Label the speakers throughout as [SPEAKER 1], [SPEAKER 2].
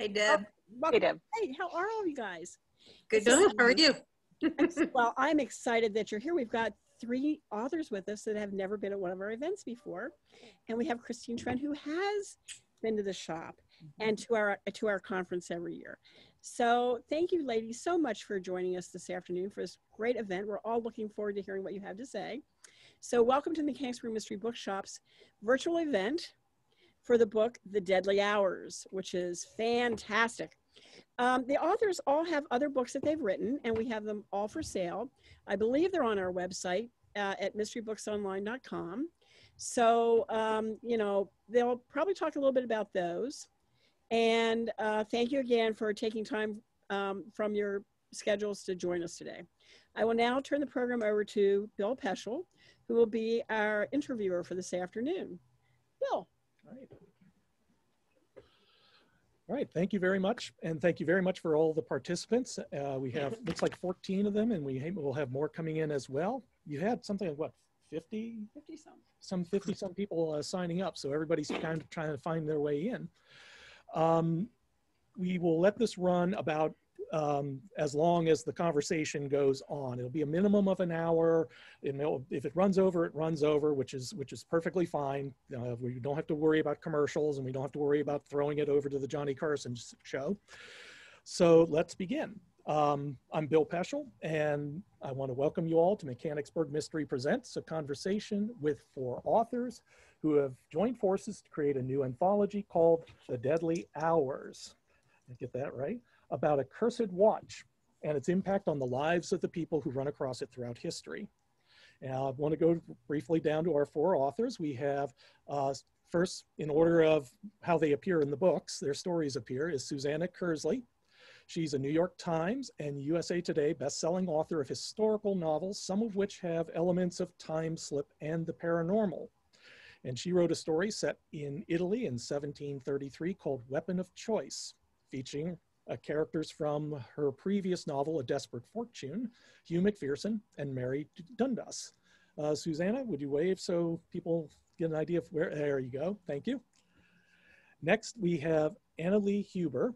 [SPEAKER 1] Hey, Deb.
[SPEAKER 2] Welcome.
[SPEAKER 3] Hey, Deb.
[SPEAKER 2] Hey, how are all you guys?
[SPEAKER 1] Good. How are you?
[SPEAKER 2] Well, I'm excited that you're here. We've got 3 authors with us that have never been at one of our events before. And we have Christine Trent, who has been to the shop and to our conference every year. So thank you, ladies, so much for joining us this afternoon for this great event. We're all looking forward to hearing what you have to say. So welcome to the Mechanicsburg Mystery Bookshop's virtual event for the book, The Deadly Hours, which is fantastic. The authors all have other books that they've written, and we have them all for sale. I believe they're on our website at mysterybooksonline.com. So, you know, they'll probably talk a little bit about those. And thank you again for taking time from your schedules to join us today. I will now turn the program over to Bill Peschel, who will be our interviewer for this afternoon. Bill.
[SPEAKER 4] All right. All right, thank you very much. And thank you very much for all the participants. We have, looks like 14 of them, and we'll have more coming in as well. You had something like, what, 50?
[SPEAKER 2] 50-some.
[SPEAKER 4] Some 50-some people signing up, so everybody's kind of trying to find their way in. We will let this run about as long as the conversation goes on. It'll be a minimum of an hour. If it runs over, which is perfectly fine. We don't have to worry about commercials, and we don't have to worry about throwing it over to the Johnny Carson show. So let's begin. I'm Bill Peschel, and I want to welcome you all to Mechanicsburg Mystery Presents, a conversation with 4 authors who have joined forces to create a new anthology called The Deadly Hours. Did I get that right? About a cursed watch and its impact on the lives of the people who run across it throughout history. And I want to go briefly down to our 4 authors. We have first, in order of how they appear in the books, their stories appear, is Susanna Kearsley. She's a New York Times and USA Today best-selling author of historical novels, some of which have elements of time slip and the paranormal. And she wrote a story set in Italy in 1733 called Weapon of Choice, featuring characters from her previous novel, A Desperate Fortune, Hugh Macpherson and Mary Dundas. Susanna, would you wave so people get an idea of where, there you go, thank you. Next, we have Anna Lee Huber,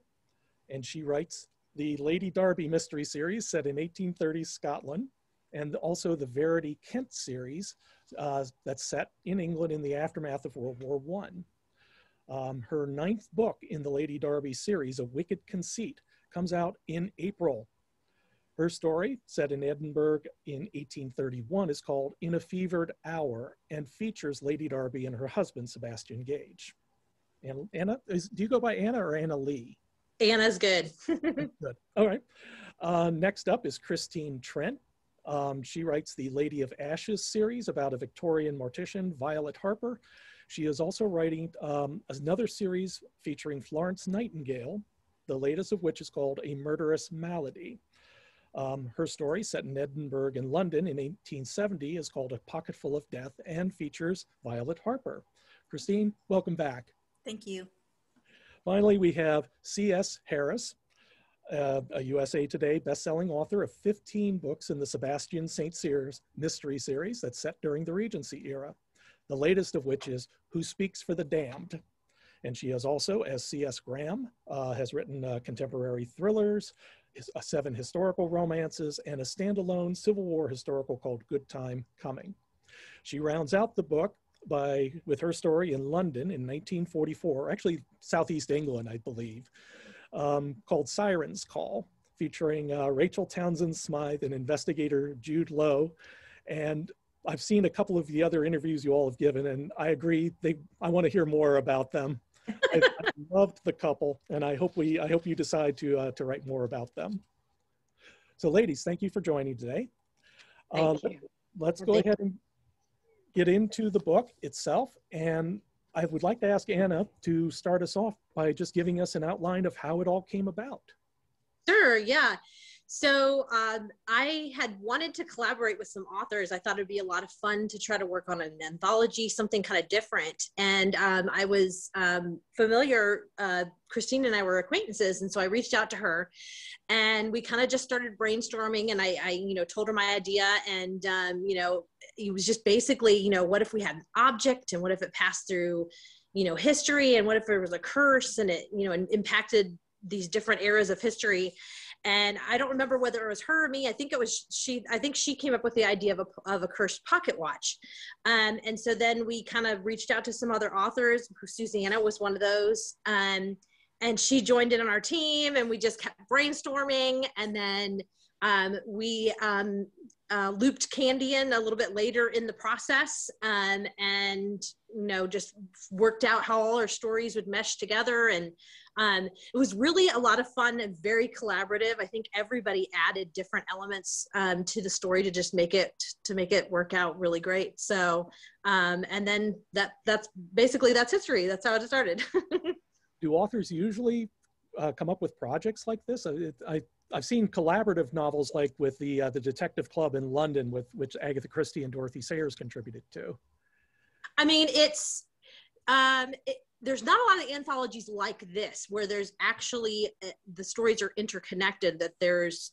[SPEAKER 4] and she writes the Lady Derby mystery series set in 1830s Scotland, and also the Verity Kent series that's set in England in the aftermath of World War I. Her 9th book in the Lady Derby series, A Wicked Conceit, comes out in April. Her story, set in Edinburgh in 1831, is called In a Fevered Hour and features Lady Derby and her husband, Sebastian Gage. And Anna, do you go by Anna or Anna Lee?
[SPEAKER 1] Anna's good.
[SPEAKER 4] Good. All right. Next up is Christine Trent. She writes the Lady of Ashes series about a Victorian mortician, Violet Harper. She is also writing another series featuring Florence Nightingale, the latest of which is called A Murderous Malady. Her story, set in Edinburgh and London in 1870, is called A Pocketful of Death and features Violet Harper. Christine, welcome back.
[SPEAKER 1] Thank you.
[SPEAKER 4] Finally, we have C.S. Harris, a USA Today best-selling author of 15 books in the Sebastian St. Cyr mystery series that's set during the Regency era, the latest of which is Who Speaks for the Damned. And she has also, as C.S. Graham, has written contemporary thrillers, 7 historical romances, and a standalone Civil War historical called Good Time Coming. She rounds out the book with her story in London in 1944, actually Southeast England, I believe, called Siren's Call, featuring Rachel Townsend Smythe and investigator Jude Lowe. And I've seen a couple of the other interviews you all have given, and I agree, I want to hear more about them. I loved the couple, and I hope you decide to write more about them. So ladies, thank you for joining today.
[SPEAKER 3] Thank you.
[SPEAKER 4] Let's go ahead and get into the book itself. And I would like to ask Anna to start us off by just giving us an outline of how it all came about.
[SPEAKER 1] Sure, yeah. So I had wanted to collaborate with some authors. I thought it'd be a lot of fun to try to work on an anthology, something kind of different. And I was familiar, Christine and I were acquaintances. And so I reached out to her and we kind of just started brainstorming, and I told her my idea, and, it was just basically, what if we had an object, and what if it passed through, history, and what if there was a curse and it, impacted these different eras of history. And I don't remember whether it was her or me. I think it was she. I think she came up with the idea of a cursed pocket watch. And so then we kind of reached out to some other authors. Susanna was one of those. And she joined in on our team, and we just kept brainstorming. And then we looped Candy in a little bit later in the process, and just worked out how all our stories would mesh together. And it was really a lot of fun and very collaborative. I think everybody added different elements to the story to just make it work out really great. So and then that's history. That's how it started.
[SPEAKER 4] Do authors usually come up with projects like this? I've seen collaborative novels like with the Detective Club in London, which Agatha Christie and Dorothy Sayers contributed to. I mean,
[SPEAKER 1] there's not a lot of anthologies like this where there's actually the stories are interconnected, that there's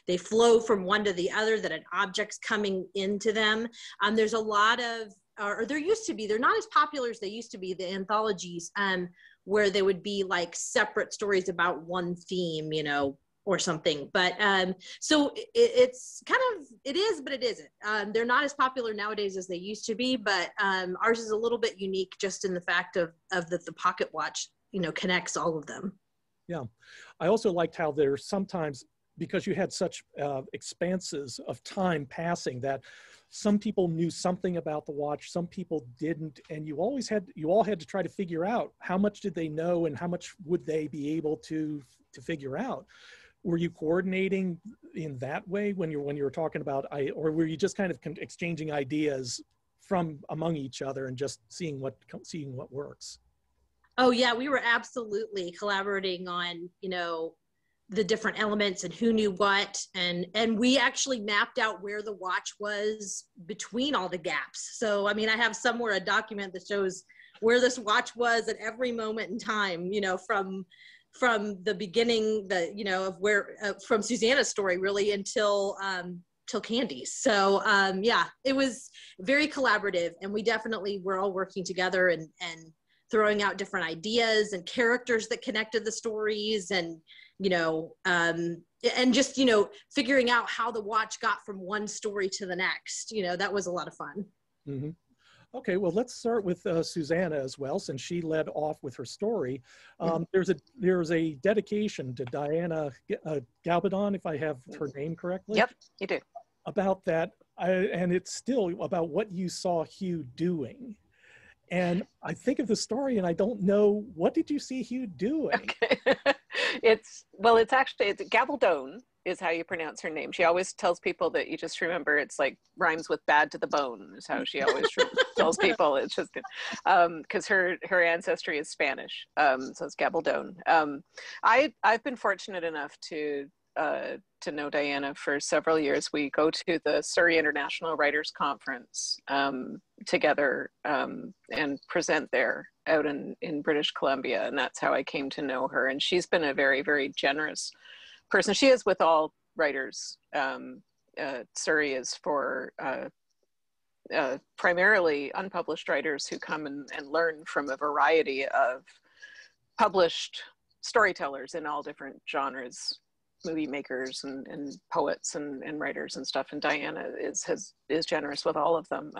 [SPEAKER 1] they flow from one to the other, that an object's coming into them. There's a lot of, or there used to be, they're not as popular as they used to be, the anthologies, where they would be like separate stories about one theme, or something. But so it's kind of, it is, but it isn't. They're not as popular nowadays as they used to be, but ours is a little bit unique just in the fact of the pocket watch, connects all of them.
[SPEAKER 4] Yeah. I also liked how there's sometimes, because you had such expanses of time passing, that some people knew something about the watch, some people didn't, and you all had to try to figure out how much did they know and how much would they be able to figure out. Were you coordinating in that way when you were talking about, or were you just kind of exchanging ideas from among each other and just seeing what works?
[SPEAKER 1] Oh yeah, we were absolutely collaborating on, the different elements and who knew what. And we actually mapped out where the watch was between all the gaps. So, I mean, I have somewhere a document that shows where this watch was at every moment in time, from the beginning, of where, from Susanna's story really until Candy's. So yeah, it was very collaborative, and we definitely were all working together and throwing out different ideas and characters that connected the stories, and and just figuring out how the watch got from one story to the next. That was a lot of fun.
[SPEAKER 4] Mm-hmm. Okay, well, let's start with Susanna as well, since she led off with her story. There's a dedication to Diana Gabaldon, if I have her name correctly.
[SPEAKER 3] Yep, you do.
[SPEAKER 4] About that, and it's still about what you saw Hugh doing. And I think of the story, and I don't know, what did you see Hugh doing?
[SPEAKER 3] Okay. It's Gabaldon is how you pronounce her name. She always tells people that you just remember it's like rhymes with bad to the bone is how she always tells people. It's just because her ancestry is Spanish. So it's Gabaldon. I've been fortunate enough to know Diana for several years. We go to the Surrey International Writers Conference together and present there out in British Columbia, and that's how I came to know her. And she's been a very, very generous person. She is with all writers. Surrey is for primarily unpublished writers who come and learn from a variety of published storytellers in all different genres, movie makers and poets and writers and stuff. And Diana is generous with all of them.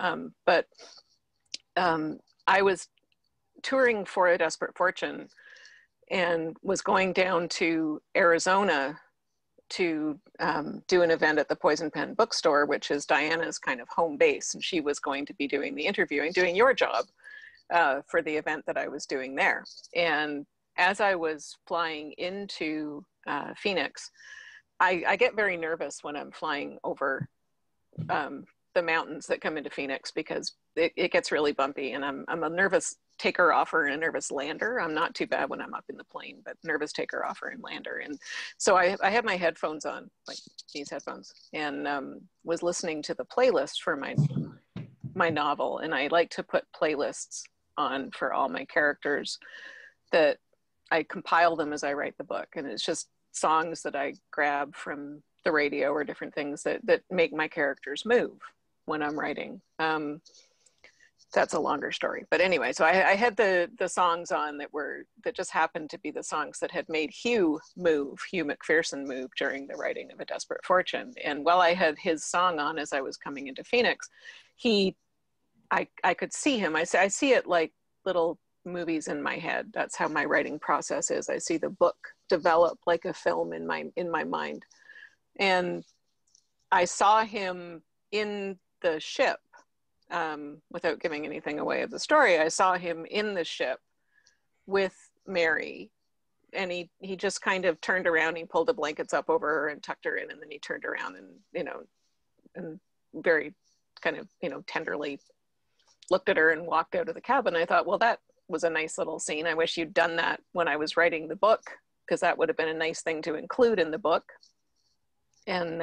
[SPEAKER 3] But I was touring for A Desperate Fortune and was going down to Arizona to do an event at the Poison Pen bookstore, which is Diana's kind of home base. And she was going to be doing the interviewing, doing your job for the event that I was doing there. And as I was flying into Phoenix, I get very nervous when I'm flying over the mountains that come into Phoenix, because it gets really bumpy, and I'm a nervous taker offer and a nervous lander. I'm not too bad when I'm up in the plane, but nervous taker offer and lander. And so I had my headphones on, like these headphones, and was listening to the playlist for my novel. And I like to put playlists on for all my characters that I compile them as I write the book. And it's just songs that I grab from the radio or different things that make my characters move when I'm writing. that's a longer story. But anyway, so I had the songs on that just happened to be the songs that had made Hugh McPherson move during the writing of A Desperate Fortune. And while I had his song on as I was coming into Phoenix, I could see him. I see it like little movies in my head. That's how my writing process is. I see the book develop like a film in my mind. And I saw him in the ship, without giving anything away of the story. I saw him in the ship with Mary, and he just kind of turned around, he pulled the blankets up over her and tucked her in, and then he turned around and very kind of, tenderly looked at her and walked out of the cabin. I thought, well, that was a nice little scene. I wish you'd done that when I was writing the book, because that would have been a nice thing to include in the book. And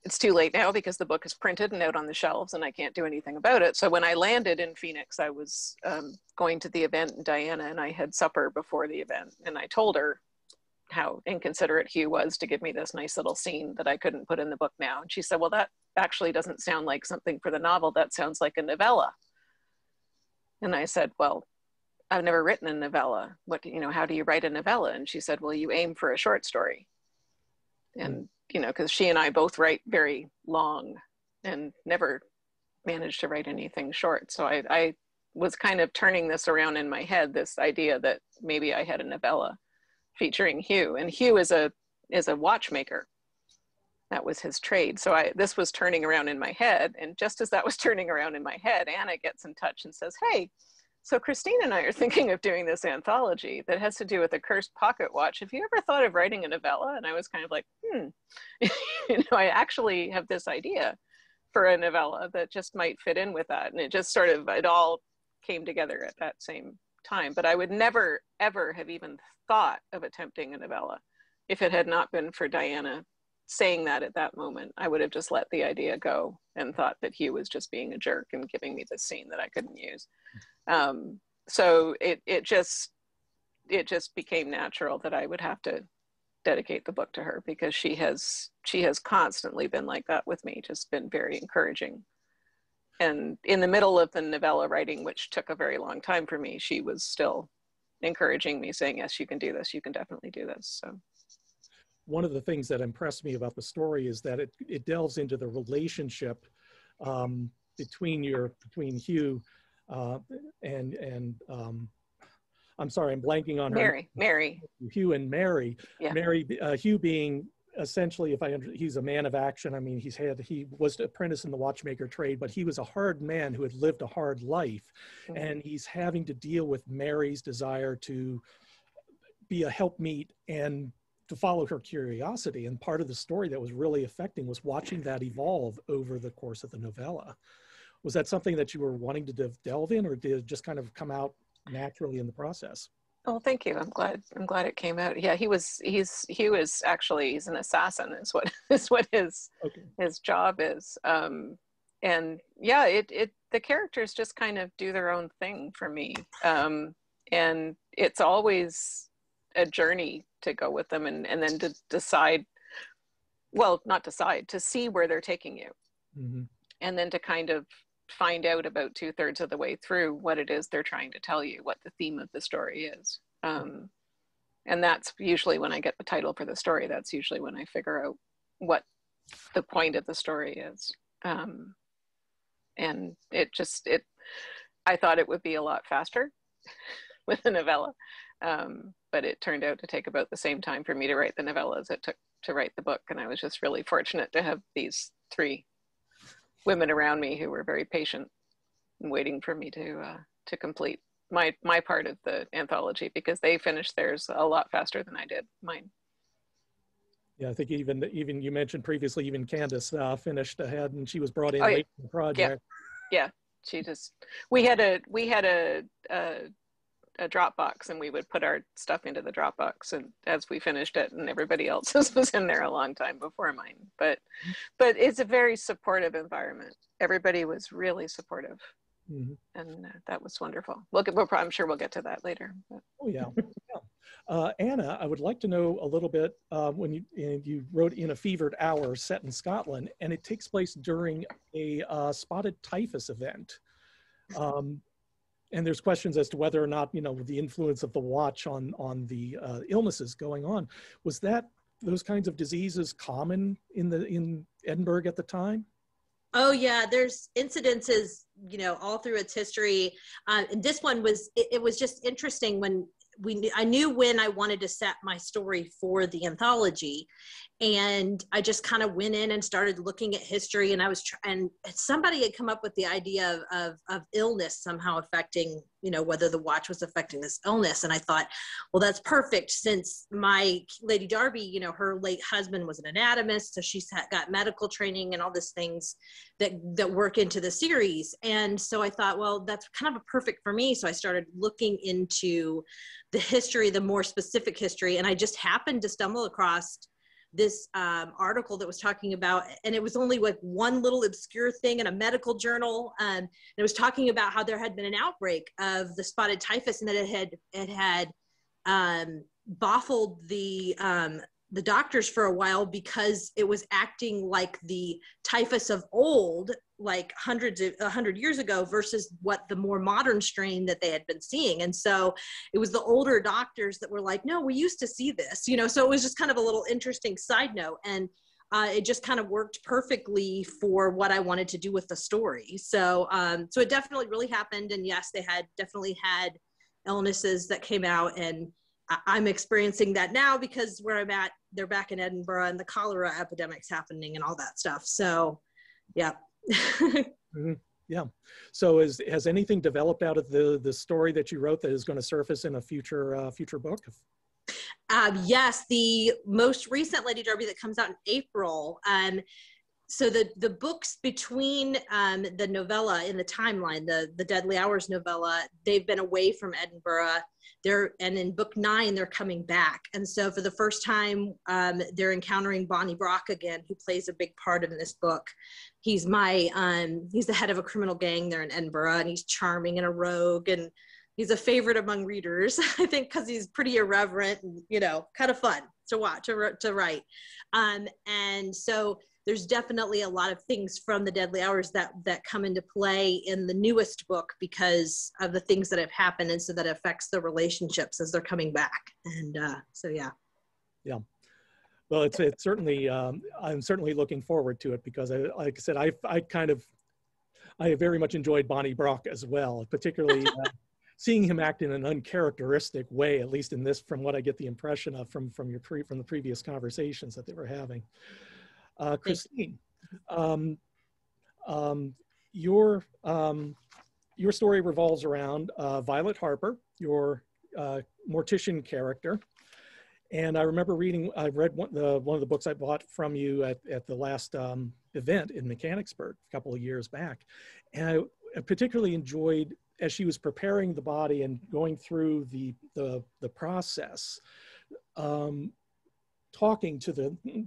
[SPEAKER 3] it's too late now because the book is printed and out on the shelves and I can't do anything about it. So when I landed in Phoenix, I was going to the event in Diana, and I had supper before the event. And I told her how inconsiderate Hugh was to give me this nice little scene that I couldn't put in the book now. And she said, well, that actually doesn't sound like something for the novel. That sounds like a novella. And I said, well, I've never written a novella. How do you write a novella? And she said, well, you aim for a short story. And because she and I both write very long and never managed to write anything short. So I was kind of turning this around in my head, this idea that maybe I had a novella featuring Hugh. And Hugh is a watchmaker. That was his trade. So this was turning around in my head. And just as that was turning around in my head, Anna gets in touch and says, hey, so Christine and I are thinking of doing this anthology that has to do with a cursed pocket watch. Have you ever thought of writing a novella? And I was kind of like, I actually have this idea for a novella that just might fit in with that. And it all came together at that same time. But I would never, ever have even thought of attempting a novella if it had not been for Diana saying that at that moment. I would have just let the idea go and thought that Hugh was just being a jerk and giving me this scene that I couldn't use. So it just became natural that I would have to dedicate the book to her, because she has constantly been like that with me, just been very encouraging. And in the middle of the novella writing, which took a very long time for me, she was still encouraging me, saying, yes, you can do this, you can definitely do this. So
[SPEAKER 4] one of the things that impressed me about the story is that it delves into the relationship between Hugh and I'm sorry, I'm blanking on her.
[SPEAKER 3] Mary.
[SPEAKER 4] Hugh and Mary.
[SPEAKER 3] Yeah.
[SPEAKER 4] Hugh being essentially, he's a man of action. I mean, he was an apprentice in the watchmaker trade, but he was a hard man who had lived a hard life. Mm-hmm. And he's having to deal with Mary's desire to be a helpmeet and to follow her curiosity. And part of the story that was really affecting was watching that evolve over the course of the novella. Was that something that you were wanting to delve in, or did it just kind of come out naturally in the process?
[SPEAKER 3] Oh, thank you. I'm glad it came out. Yeah, Hugh is actually, he's an assassin is what his job is. And yeah, the characters just kind of do their own thing for me. And it's always a journey to go with them and then to to see where they're taking you. Mm-hmm. And then to kind of find out about 2/3 of the way through what it is they're trying to tell you, what the theme of the story is. And that's usually when I get the title for the story. That's usually when I figure out what the point of the story is. And I thought it would be a lot faster with a novella. But it turned out to take about the same time for me to write the novella as it took to write the book. And I was just really fortunate to have these 3 women around me who were very patient and waiting for me to complete my part of the anthology, because they finished theirs a lot faster than I did mine.
[SPEAKER 4] Yeah, I think even you mentioned previously, even Candace finished ahead, and she was brought in late in the project.
[SPEAKER 3] Yeah. We had a Dropbox, and we would put our stuff into the Dropbox, and as we finished it, and everybody else's was in there a long time before mine. But it's a very supportive environment. Everybody was really supportive. Mm-hmm. And that was wonderful. I'm sure we'll get to that later. But.
[SPEAKER 4] Oh yeah. Anna, I would like to know a little bit when you wrote In a Fevered Hour, set in Scotland, and it takes place during a spotted typhus event. And there's questions as to whether or not, you know, the influence of the watch on the illnesses going on. Was that those kinds of diseases common in Edinburgh at the time?
[SPEAKER 1] Oh yeah, there's incidences, you know, all through its history. And this one was, it was just interesting when I knew when I wanted to set my story for the anthology, and I just kind of went in and started looking at history, and and somebody had come up with the idea of illness somehow affecting, you know, whether the watch was affecting this illness. And I thought, well, that's perfect, since my Lady Darby, you know, her late husband was an anatomist, so she's got medical training and all these things that work into the series. And so I thought, well, that's kind of a perfect for me. So I started looking into the history, the more specific history, and I just happened to stumble across this article that was talking about, and it was only like one little obscure thing in a medical journal. And it was talking about how there had been an outbreak of the spotted typhus, and that it had baffled the doctors for a while, because it was acting like the typhus of old, like 100 years ago, versus what the more modern strain that they had been seeing. And so it was the older doctors that were like, no, we used to see this, you know. So it was just kind of a little interesting side note, and it just kind of worked perfectly for what I wanted to do with the story. So so it definitely really happened. And yes, they had definitely had illnesses that came out, and I'm experiencing that now, because where I'm at, they're back in Edinburgh, and the cholera epidemic's happening and all that stuff. So yeah.
[SPEAKER 4] Mm-hmm. Yeah. So has anything developed out of the story that you wrote that is going to surface in a future book?
[SPEAKER 1] Yes, the most recent Lady Darby that comes out in April. So the books between the novella in the timeline, the Deadly Hours novella, they've been away from Edinburgh. And in book 9, they're coming back. And so for the first time, they're encountering Bonnie Brock again, who plays a big part in this book. He's he's the head of a criminal gang there in Edinburgh, and he's charming and a rogue, and he's a favorite among readers, I think, because he's pretty irreverent and, you know, kind of fun to watch, to write. And so there's definitely a lot of things from the Deadly Hours that come into play in the newest book, because of the things that have happened, and so that affects the relationships as they're coming back. And so yeah.
[SPEAKER 4] Yeah. Well, it's certainly, I'm certainly looking forward to it, because like I said, I very much enjoyed Bonnie Brock as well, particularly seeing him act in an uncharacteristic way, at least in this, from what I get the impression of from the previous conversations that they were having. Christine, your story revolves around Violet Harper, your mortician character. And I remember I read one of the books I bought from you at the last event in Mechanicsburg a couple of years back. And I particularly enjoyed, as she was preparing the body and going through the process,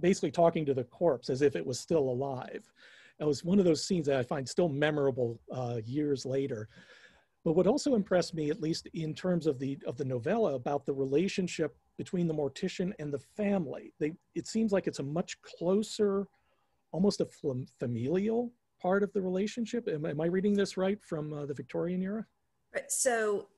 [SPEAKER 4] basically talking to the corpse as if it was still alive. It was one of those scenes that I find still memorable years later. But what also impressed me, at least in terms of the novella, about the relationship between the mortician and the family, it seems like it's a much closer, almost a familial part of the relationship. Am I reading this right from the Victorian era?
[SPEAKER 5] So,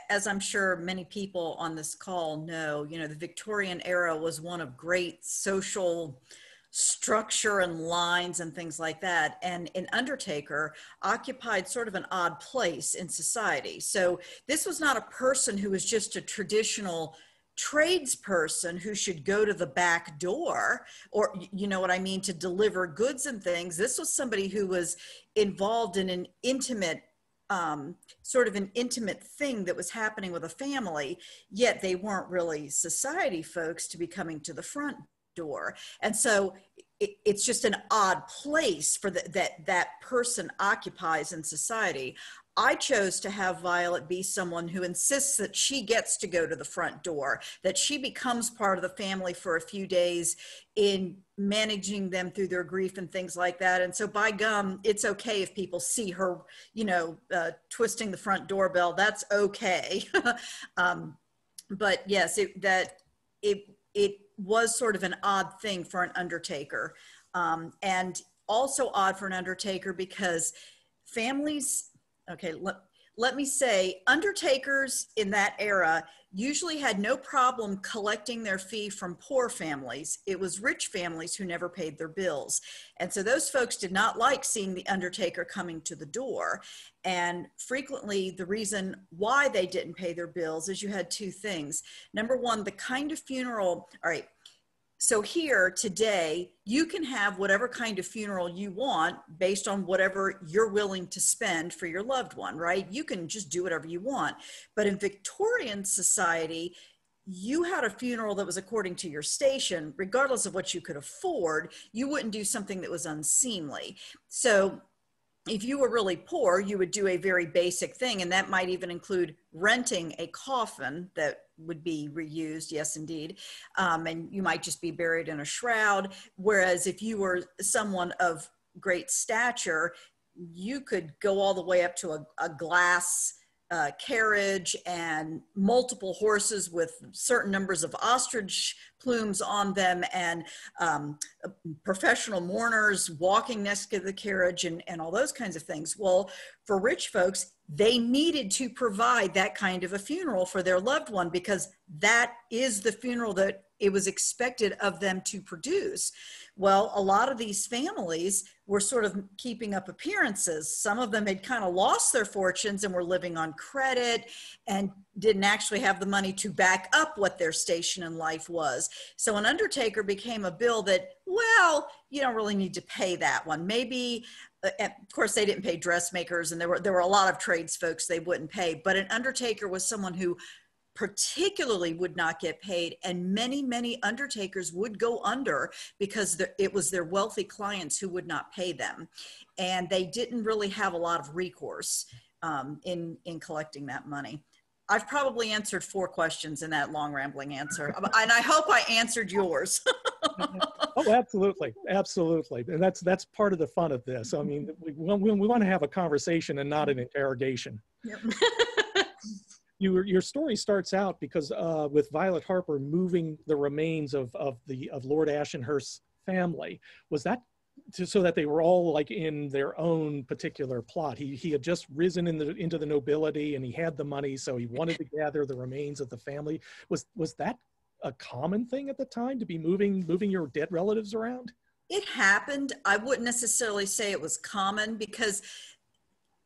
[SPEAKER 5] as I'm sure many people on this call know, you know, the Victorian era was one of great social structure and lines and things like that. And an undertaker occupied sort of an odd place in society. So this was not a person who was just a traditional tradesperson who should go to the back door, or, you know what I mean, to deliver goods and things. This was somebody who was involved in an intimate sort of an intimate thing that was happening with a family, yet they weren't really society folks to be coming to the front door. And so it's just an odd place for that person occupies in society. I chose to have Violet be someone who insists that she gets to go to the front door, that she becomes part of the family for a few days in managing them through their grief and things like that. And so by gum, it's okay if people see her, you know, twisting the front doorbell, that's okay. But yes, it was sort of an odd thing for an undertaker, and also odd for an undertaker because families, Okay, let me say, undertakers in that era usually had no problem collecting their fee from poor families. It was rich families who never paid their bills. And so those folks did not like seeing the undertaker coming to the door. And frequently the reason why they didn't pay their bills is you had two things. Number one, the kind of funeral, all right, so here today, you can have whatever kind of funeral you want based on whatever you're willing to spend for your loved one, right? You can just do whatever you want. But in Victorian society, you had a funeral that was according to your station, regardless of what you could afford. You wouldn't do something that was unseemly. So if you were really poor, you would do a very basic thing, and that might even include renting a coffin that would be reused, yes indeed, and you might just be buried in a shroud. Whereas if you were someone of great stature, you could go all the way up to a glass carriage and multiple horses with certain numbers of ostrich plumes on them, and professional mourners walking next to the carriage, and all those kinds of things. Well, for rich folks, they needed to provide that kind of a funeral for their loved one, because that is the funeral that it was expected of them to produce. Well, a lot of these families were sort of keeping up appearances. Some of them had kind of lost their fortunes and were living on credit and didn't actually have the money to back up what their station in life was. So an undertaker became a bill that, well, you don't really need to pay that one. Maybe, of course, they didn't pay dressmakers, and there were a lot of trades folks they wouldn't pay, but an undertaker was someone who particularly would not get paid, and many undertakers would go under because it was their wealthy clients who would not pay them, and they didn't really have a lot of recourse in collecting that money. I've probably answered 4 questions in that long rambling answer, and I hope I answered yours.
[SPEAKER 4] Oh, absolutely, absolutely, and that's part of the fun of this. I mean, we want to have a conversation and not an interrogation.
[SPEAKER 5] Yep.
[SPEAKER 4] Your story starts out because with Violet Harper moving the remains of Lord Ashenhurst's family. Was that so that they were all like in their own particular plot? He had just risen into the nobility, and he had the money, so he wanted to gather the remains of the family. Was that a common thing at the time, to be moving your dead relatives around?
[SPEAKER 5] It happened. I wouldn't necessarily say it was common, because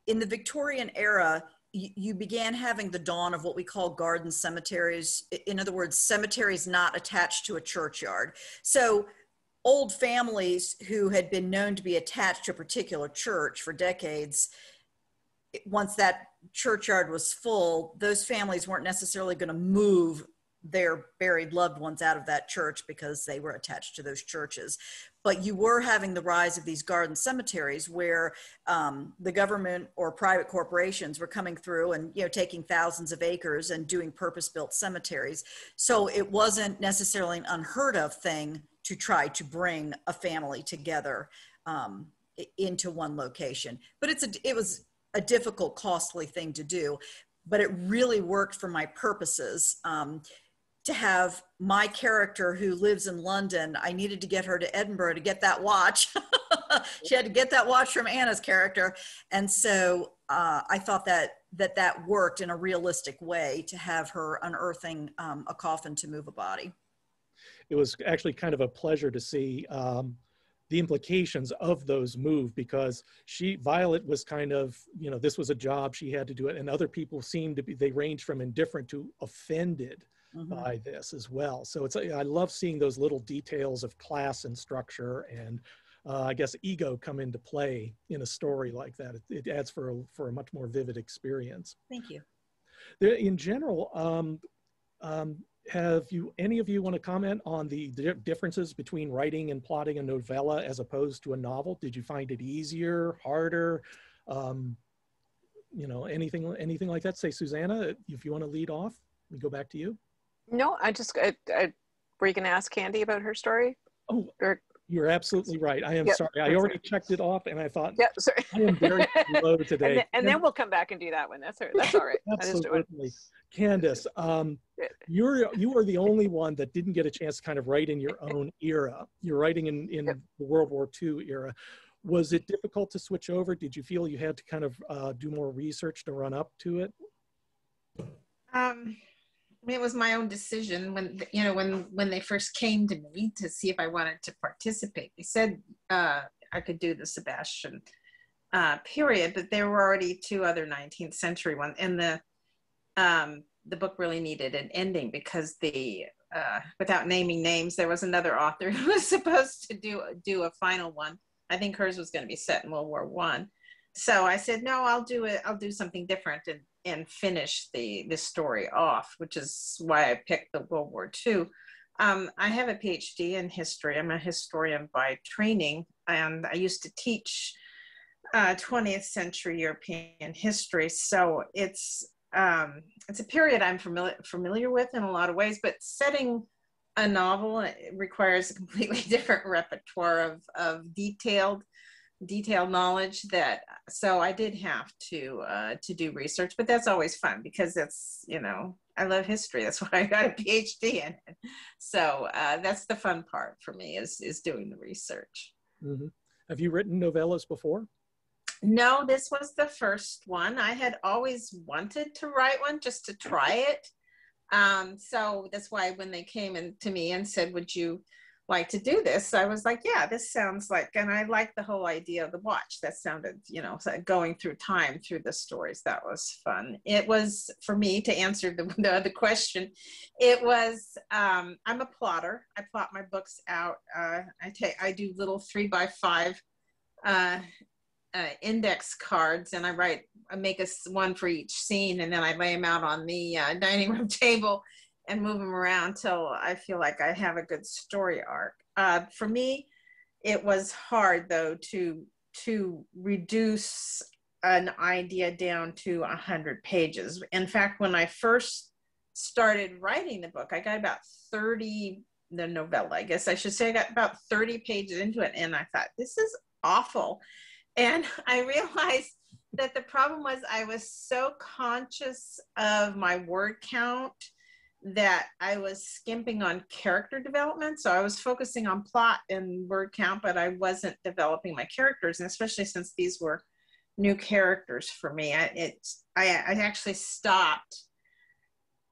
[SPEAKER 5] in the Victorian era, you began having the dawn of what we call garden cemeteries. In other words, cemeteries not attached to a churchyard. So old families who had been known to be attached to a particular church for decades, once that churchyard was full, those families weren't necessarily going to move their buried loved ones out of that church because they were attached to those churches. But you were having the rise of these garden cemeteries where the government or private corporations were coming through and, you know, taking thousands of acres and doing purpose-built cemeteries. So it wasn't necessarily an unheard of thing to try to bring a family together into one location. But it was a difficult, costly thing to do, but it really worked for my purposes. To have my character who lives in London, I needed to get her to Edinburgh to get that watch. She had to get that watch from Anna's character. And so I thought that worked in a realistic way, to have her unearthing a coffin to move a body.
[SPEAKER 4] It was actually kind of a pleasure to see the implications of those move, because Violet was kind of, you know, this was a job, she had to do it, and other people seemed to be, they ranged from indifferent to offended by this as well. So I love seeing those little details of class and structure and I guess ego come into play in a story like that. It adds for a much more vivid experience.
[SPEAKER 5] Thank you.
[SPEAKER 4] In general, any of you want to comment on the differences between writing and plotting a novella as opposed to a novel? Did you find it easier, harder? You know, anything like that? Say, Susanna, if you want to lead off, we go back to you.
[SPEAKER 3] No, were you going to ask Candy about her story?
[SPEAKER 4] Oh, you're absolutely right. I am sorry. I already checked it off, and I thought,
[SPEAKER 3] sorry.
[SPEAKER 4] I am very slow today.
[SPEAKER 3] And then we'll come back and do that one. That's all right.
[SPEAKER 4] Absolutely. Candace, you are the only one that didn't get a chance to kind of write in your own era. You're writing in the World War II era. Was it difficult to switch over? Did you feel you had to kind of do more research to run up to it?
[SPEAKER 6] I mean, it was my own decision when, you know, when they first came to me to see if I wanted to participate. They said I could do the Sebastian period, but there were already two other 19th century ones, and the book really needed an ending because without naming names, there was another author who was supposed to do a final one. I think hers was going to be set in World War I. So I said, no, I'll do it. I'll do something different and finish the story off, which is why I picked the World War II. I have a PhD in history. I'm a historian by training, and I used to teach 20th century European history. So it's a period I'm familiar with in a lot of ways, but setting a novel requires a completely different repertoire of detailed knowledge so I did have to do research, but that's always fun because it's, you know, I love history. That's why I got a PhD in it. So that's the fun part for me is doing the research.
[SPEAKER 4] Mm-hmm. Have you written novellas before?
[SPEAKER 6] No, this was the first one. I had always wanted to write one just to try it. So that's why when they came in to me and said, would you like to do this? I was like, yeah, this sounds like, and I liked the whole idea of the watch. That sounded, you know, going through time through the stories. That was fun. It was, for me, to answer the question, it was, I'm a plotter. I plot my books out. I do little 3x5 index cards, and I make one for each scene, and then I lay them out on the dining room table and move them around till I feel like I have a good story arc. For me, it was hard though to reduce an idea down to 100 pages. In fact, when I first started writing the book, I got about 30, the novella, I guess I should say, I got about 30 pages into it, and I thought, this is awful. And I realized that the problem was I was so conscious of my word count that I was skimping on character development. So I was focusing on plot and word count, but I wasn't developing my characters. And especially since these were new characters for me, I actually stopped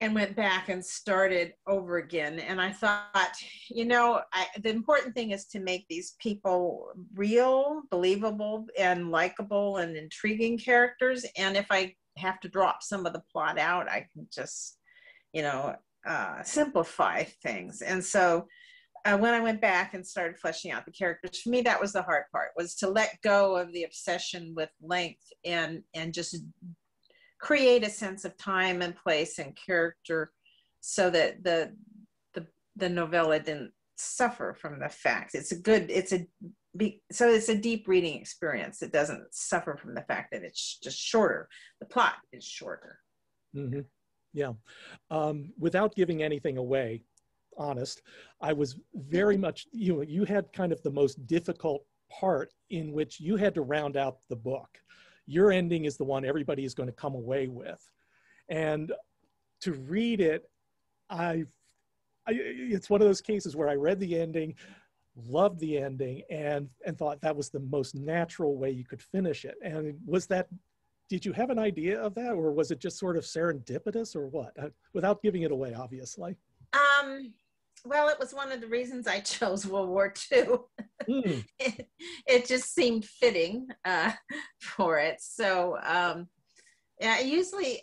[SPEAKER 6] and went back and started over again. And I thought, you know, the important thing is to make these people real, believable, and likable and intriguing characters. And if I have to drop some of the plot out, I can just, you know, simplify things. And so when I went back and started fleshing out the characters, for me, that was the hard part, was to let go of the obsession with length and just create a sense of time and place and character so that the novella didn't suffer from the fact. It's a deep reading experience. It doesn't suffer from the fact that it's just shorter. The plot is shorter.
[SPEAKER 4] Mm-hmm. Yeah. Without giving anything away, honest, I was very much, you had kind of the most difficult part in which you had to round out the book. Your ending is the one everybody is going to come away with. And to read it, it's one of those cases where I read the ending, loved the ending, and thought that was the most natural way you could finish it. And did you have an idea of that, or was it just sort of serendipitous, or what? Without giving it away, obviously.
[SPEAKER 6] Well, it was one of the reasons I chose World War II. Mm. It just seemed fitting for it. So yeah, I usually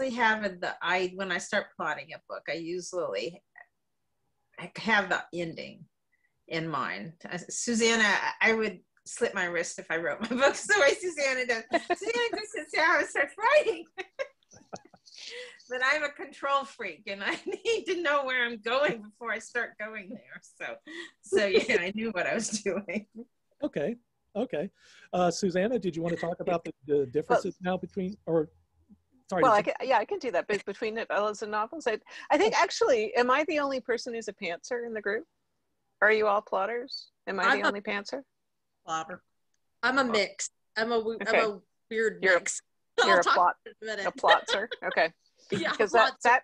[SPEAKER 6] have when I start plotting a book, I have the ending in mind. Susanna, I would slit my wrist if I wrote my books the way Susanna does. Susanna just sits down and starts writing. But I'm a control freak, and I need to know where I'm going before I start going there. So yeah, I knew what I was doing.
[SPEAKER 4] Okay. Susanna, did you want to talk about the differences now between, or sorry?
[SPEAKER 3] Well, I can do that. But between novellas and novels, I think actually, am I the only person who's a pantser in the group? Are you all plotters? Am I the only pantser?
[SPEAKER 1] Plopper. I'm a mix. I'm a weird mix.
[SPEAKER 3] You're a plotzer. Okay.
[SPEAKER 1] Yeah,
[SPEAKER 3] because that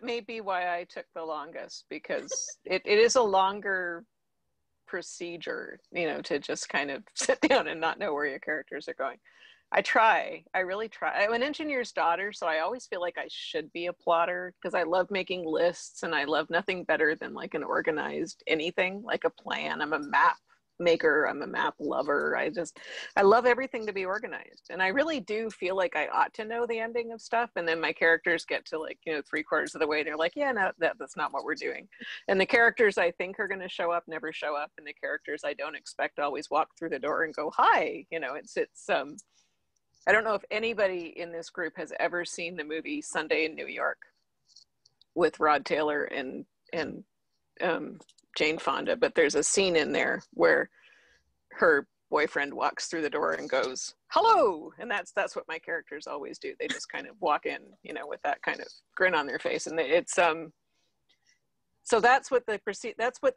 [SPEAKER 3] may be why I took the longest, because it is a longer procedure, you know, to just kind of sit down and not know where your characters are going. I really try. I'm an engineer's daughter, so I always feel like I should be a plotter because I love making lists, and I love nothing better than like an organized anything, like a plan. I'm a map maker, I'm a map lover. I love everything to be organized. And I really do feel like I ought to know the ending of stuff. And then my characters get to like, you know, 3/4 of the way, they're like, yeah, no, that's not what we're doing. And the characters I think are going to show up never show up. And the characters I don't expect always walk through the door and go, hi, you know, it's I don't know if anybody in this group has ever seen the movie Sunday in New York with Rod Taylor and Jane Fonda, but there's a scene in there where her boyfriend walks through the door and goes, hello. And that's what my characters always do. They just kind of walk in, you know, with that kind of grin on their face. And it's, so that's what the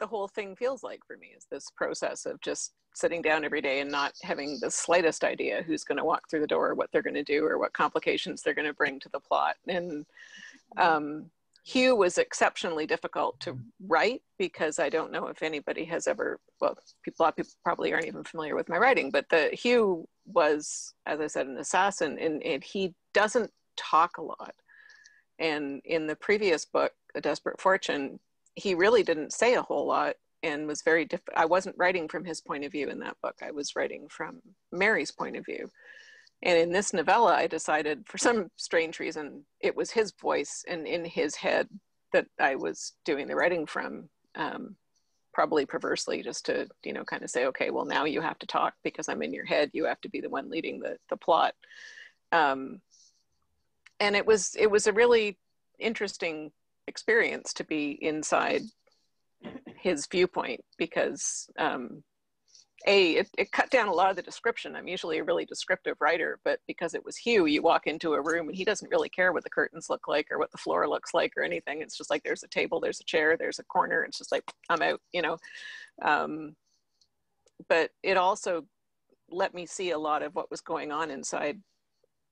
[SPEAKER 3] whole thing feels like for me, is this process of just sitting down every day and not having the slightest idea who's going to walk through the door, or what they're going to do, or what complications they're going to bring to the plot. And Hugh was exceptionally difficult to write because I don't know if anybody has ever, well, a lot of people probably aren't even familiar with my writing, but Hugh was, as I said, an assassin, and he doesn't talk a lot. And in the previous book, A Desperate Fortune, he really didn't say a whole lot and was very I wasn't writing from his point of view in that book. I was writing from Mary's point of view. And in this novella, I decided, for some strange reason, it was his voice and in his head that I was doing the writing from, probably perversely, just to, you know, kind of say, okay, well, now you have to talk because I'm in your head. You have to be the one leading the plot. And it was a really interesting experience to be inside his viewpoint because, it cut down a lot of the description. I'm usually a really descriptive writer, but because it was Hugh, you walk into a room and he doesn't really care what the curtains look like or what the floor looks like or anything. It's just like, there's a table, there's a chair, there's a corner. It's just like, I'm out, you know. But it also let me see a lot of what was going on inside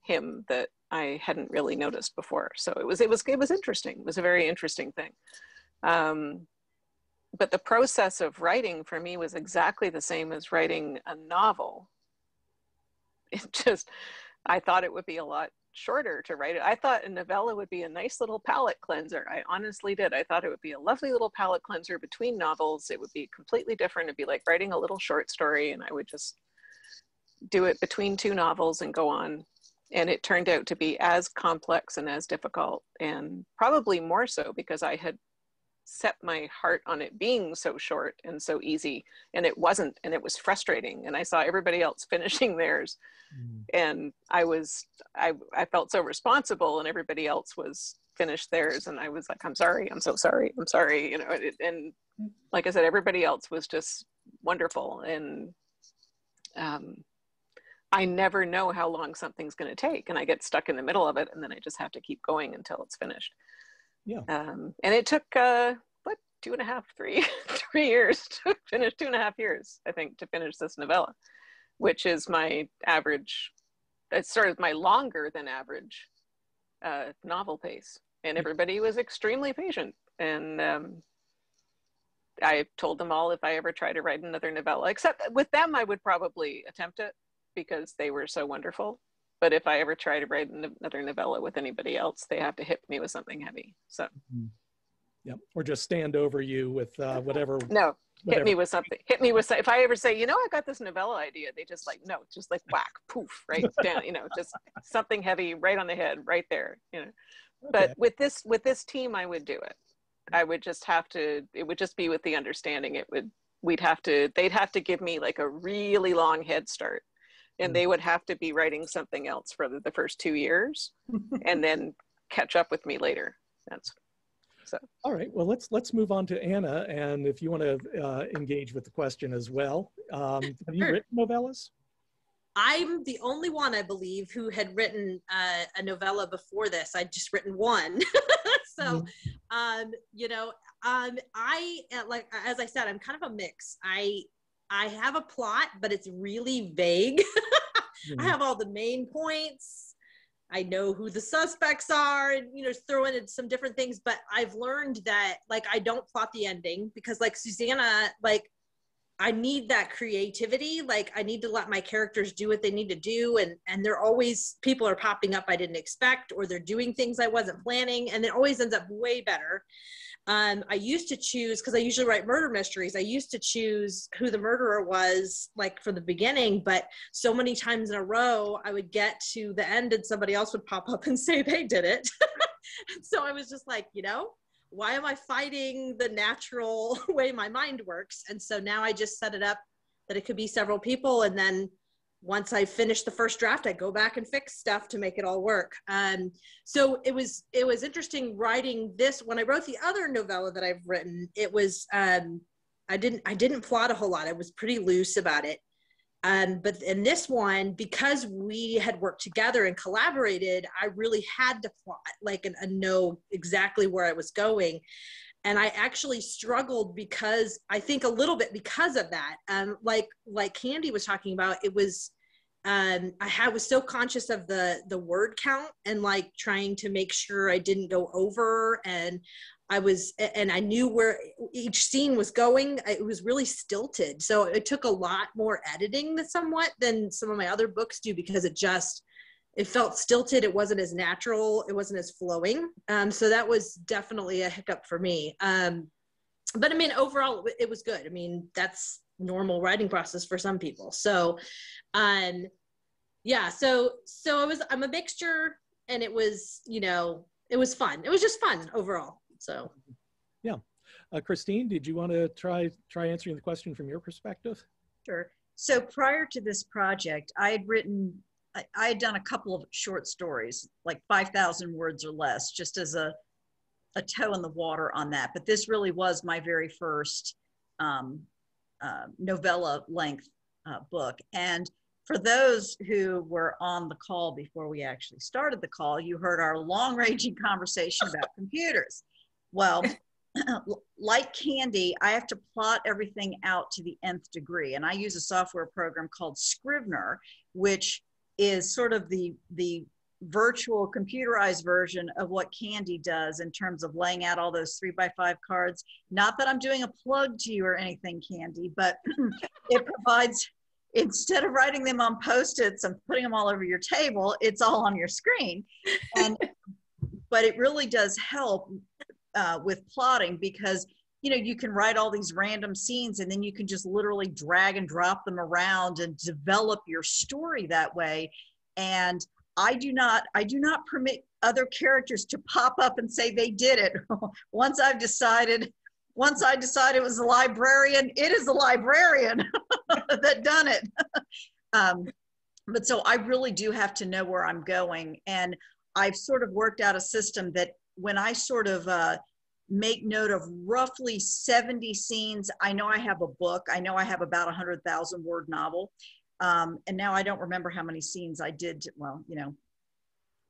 [SPEAKER 3] him that I hadn't really noticed before. So it was interesting. It was a very interesting thing. But the process of writing for me was exactly the same as writing a novel. I thought it would be a lot shorter to write it. I thought a novella would be a nice little palate cleanser. I honestly did. I thought it would be a lovely little palate cleanser between novels. It would be completely different. It'd be like writing a little short story, and I would just do it between two novels and go on. And it turned out to be as complex and as difficult, and probably more so because I had set my heart on it being so short and so easy, and it wasn't, and it was frustrating. And I saw everybody else finishing theirs, and I felt so responsible, and everybody else was finished theirs, and I was like, I'm sorry, I'm so sorry, I'm sorry, you know. And like I said, everybody else was just wonderful, and I never know how long something's going to take, and I get stuck in the middle of it, and then I just have to keep going until it's finished.
[SPEAKER 4] Yeah.
[SPEAKER 3] And it took 3 years to finish, 2.5 years, I think, to finish this novella, which is my average. It's sort of my longer than average novel pace, and everybody was extremely patient. And I told them all if I ever try to write another novella, except with them, I would probably attempt it because they were so wonderful. But if I ever try to write another novella with anybody else, they have to hit me with something heavy. So,
[SPEAKER 4] yeah, or just stand over you with whatever.
[SPEAKER 3] No,
[SPEAKER 4] whatever.
[SPEAKER 3] Hit me with something. If I ever say, you know, I got this novella idea, they just like, no, just like whack, poof, right down. You know, just something heavy right on the head, right there. You know, but with this team, I would do it. I would just have to. It would just be with the understanding they'd have to give me like a really long head start. And they would have to be writing something else for the first 2 years and then catch up with me later. So.
[SPEAKER 4] All right, well, let's move on to Anna. And if you want to engage with the question as well, have you written novellas?
[SPEAKER 1] I'm the only one, I believe, who had written a novella before this. I'd just written one. So, you know, I, like, as I said, I'm kind of a mix. I have a plot, but it's really vague. I have all the main points. I know who the suspects are, and, you know, throw in some different things, but I've learned that, like, I don't plot the ending because, like Susanna, like, I need that creativity. Like I need to let my characters do what they need to do. And they're always, people are popping up I didn't expect, or they're doing things I wasn't planning. And it always ends up way better. I used to choose, because I usually write murder mysteries, I used to choose who the murderer was, like from the beginning, but so many times in a row, I would get to the end and somebody else would pop up and say they did it. So I was just like, you know, why am I fighting the natural way my mind works? And so now I just set it up that it could be several people. And then once I finish the first draft, I go back and fix stuff to make it all work. So it was interesting writing this. When I wrote the other novella that I've written, it was, I didn't plot a whole lot. I was pretty loose about it. But in this one, because we had worked together and collaborated, I really had to plot, like, and know exactly where I was going. And I actually struggled because I think a little bit because of that. Like Candy was talking about, it was, I was so conscious of the word count and like trying to make sure I didn't go over, and I knew where each scene was going. It was really stilted. So it took a lot more editing than some of my other books do, because it felt stilted. It wasn't as natural. It wasn't as flowing. So that was definitely a hiccup for me. But I mean, overall, it was good. I mean, that's normal writing process for some people. So, yeah, so I'm a mixture, and it was, you know, it was fun. It was just fun overall. So,
[SPEAKER 4] yeah. Christine, did you want to try answering the question from your perspective?
[SPEAKER 5] Sure. So prior to this project, I had done a couple of short stories, like 5,000 words or less, just as a toe in the water on that. But this really was my very first novella length book. And for those who were on the call before we actually started the call, you heard our long-ranging conversation about computers. Well, like Candy, I have to plot everything out to the nth degree. And I use a software program called Scrivener, which is sort of the virtual computerized version of what Candy does in terms of laying out all those 3x5 cards. Not that I'm doing a plug to you or anything, Candy, but it provides, instead of writing them on Post-its and putting them all over your table, it's all on your screen. But it really does help with plotting, because you know, you can write all these random scenes and then you can just literally drag and drop them around and develop your story that way. And I do not permit other characters to pop up and say they did it. Once I decided it was a librarian, it is a librarian that done it. But so I really do have to know where I'm going. And I've sort of worked out a system that when I sort of make note of roughly 70 scenes, I know I have a book. I know I have about 100,000 word novel. And now I don't remember how many scenes I did, well, you know,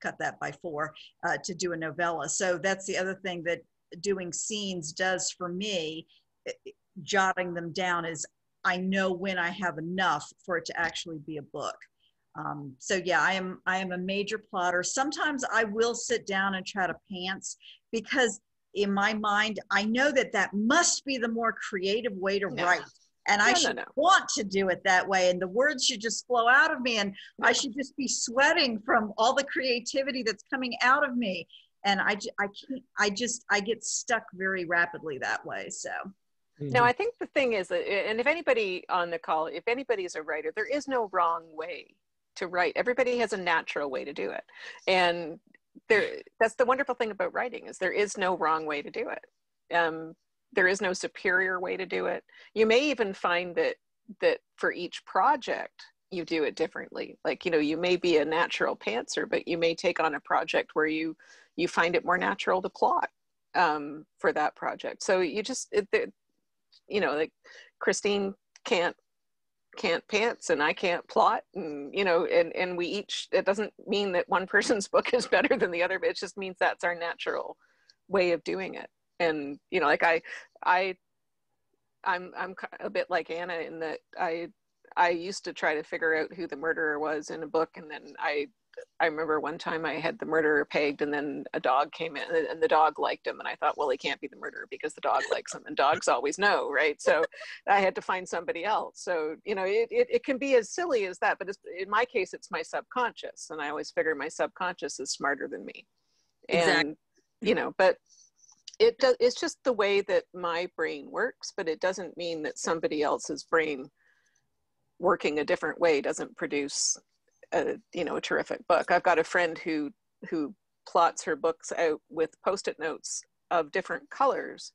[SPEAKER 5] cut that by 4 to do a novella. So that's the other thing that doing scenes does for me, jotting them down, is I know when I have enough for it to actually be a book. So yeah, I am a major plotter. Sometimes I will sit down and try to pants, because in my mind, I know that must be the more creative way to write. And I should want to do it that way. And the words should just flow out of me. And I should just be sweating from all the creativity that's coming out of me. And I get stuck very rapidly that way. So.
[SPEAKER 3] No, I think the thing is, and if anybody on the call, if anybody's a writer, there is no wrong way to write. Everybody has a natural way to do it. And that's the wonderful thing about writing, is there is no wrong way to do it. There is no superior way to do it. You may even find that for each project, you do it differently. Like, you know, you may be a natural pantser, but you may take on a project where you find it more natural to plot for that project. So you just, you know, like Christine can't pants and I can't plot, and you know, and we each, it doesn't mean that one person's book is better than the other, but it just means that's our natural way of doing it. And you know, like I'm a bit like Anna in that I used to try to figure out who the murderer was in a book, and then I I remember one time I had the murderer pegged, and then a dog came in, and the dog liked him, and I thought, well, he can't be the murderer because the dog likes him, and dogs always know, right? So I had to find somebody else. So, you know, it can be as silly as that, but in my case, it's my subconscious, and I always figure my subconscious is smarter than me.
[SPEAKER 1] Exactly.
[SPEAKER 3] And, you know, but it's just the way that my brain works, but it doesn't mean that somebody else's brain working a different way doesn't produce a terrific book. I've got a friend who plots her books out with Post-it notes of different colors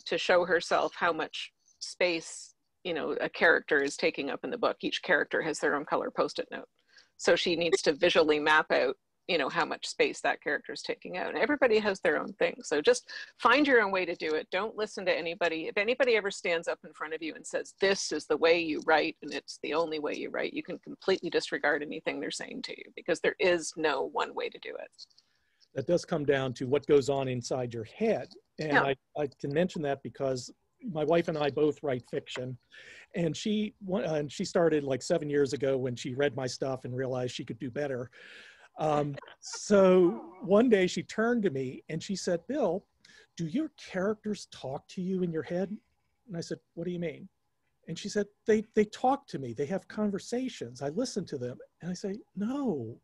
[SPEAKER 3] to show herself how much space, you know, a character is taking up in the book. Each character has their own color Post-it note. So she needs to visually map out, you know, how much space that character is taking out. And everybody has their own thing. So just find your own way to do it. Don't listen to anybody. If anybody ever stands up in front of you and says, this is the way you write, and it's the only way you write, you can completely disregard anything they're saying to you, because there is no one way to do it.
[SPEAKER 4] That does come down to what goes on inside your head. And
[SPEAKER 3] Yeah.
[SPEAKER 4] I can mention that because my wife and I both write fiction, and she started like 7 years ago when she read my stuff and realized she could do better. So one day she turned to me and she said, Bill, do your characters talk to you in your head? And I said, what do you mean? And she said, they talk to me. They have conversations. I listen to them. And I say, no,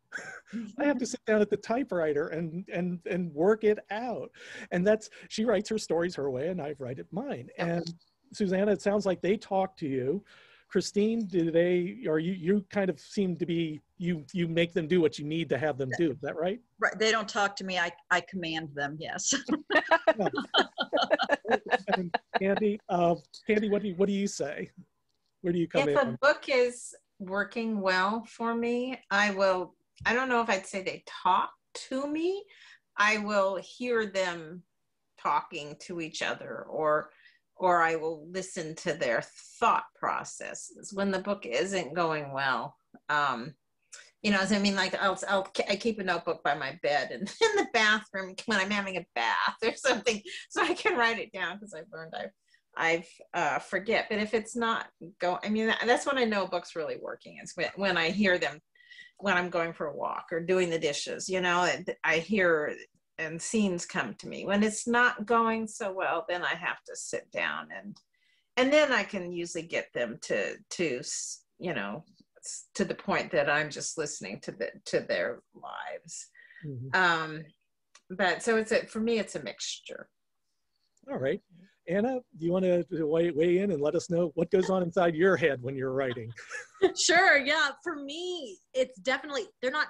[SPEAKER 4] I have to sit down at the typewriter and work it out. And she writes her stories her way, and I write it mine. And Susanna, it sounds like they talk to you. Christine, you kind of seem to be, you make them do what you need to have them do. Is that right?
[SPEAKER 5] Right. They don't talk to me. I command them. Yes.
[SPEAKER 4] And Candy, what do you say? Where do you come in?
[SPEAKER 6] If a book is working well for me, I don't know if I'd say they talk to me. I will hear them talking to each other, or I will listen to their thought processes when the book isn't going well. You know, I mean, like I keep a notebook by my bed and in the bathroom when I'm having a bath or something, so I can write it down, because I've learned I forget. But if it's not I mean, that's when I know a book's really working. It's when I hear them when I'm going for a walk or doing the dishes. You know, I hear and scenes come to me. When it's not going so well, then I have to sit down and then I can usually get them to you know, to the point that I'm just listening to their lives.
[SPEAKER 4] Mm-hmm.
[SPEAKER 6] But so for me, it's a mixture.
[SPEAKER 4] All right. Anna, do you want to weigh in and let us know what goes on inside your head when you're writing?
[SPEAKER 1] Sure. Yeah. For me, it's definitely, they're not,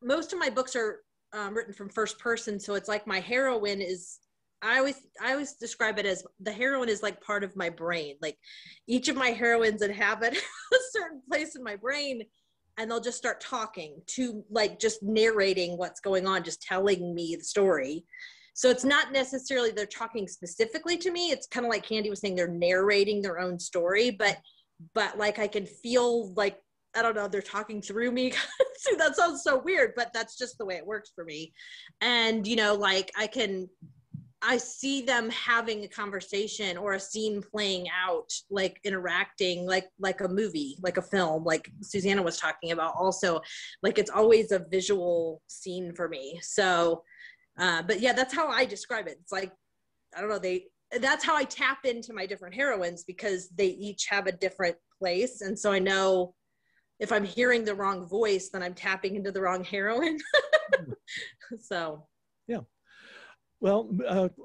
[SPEAKER 1] most of my books are written from first person. So it's like my heroine is, I always describe it as the heroine is like part of my brain. Like each of my heroines inhabit a certain place in my brain, and they'll just start talking to, like, just narrating what's going on, just telling me the story. So it's not necessarily they're talking specifically to me. It's kind of like Candy was saying, they're narrating their own story, but like I can feel like, I don't know, they're talking through me. That sounds so weird, but that's just the way it works for me. And, you know, like I see them having a conversation or a scene playing out, like interacting, like a movie, like a film, like Susanna was talking about also. Like it's always a visual scene for me. So, but yeah, that's how I describe it. It's like, I don't know, that's how I tap into my different heroines, because they each have a different place. And so I know if I'm hearing the wrong voice, then I'm tapping into the wrong heroine. So. Yeah.
[SPEAKER 4] Well,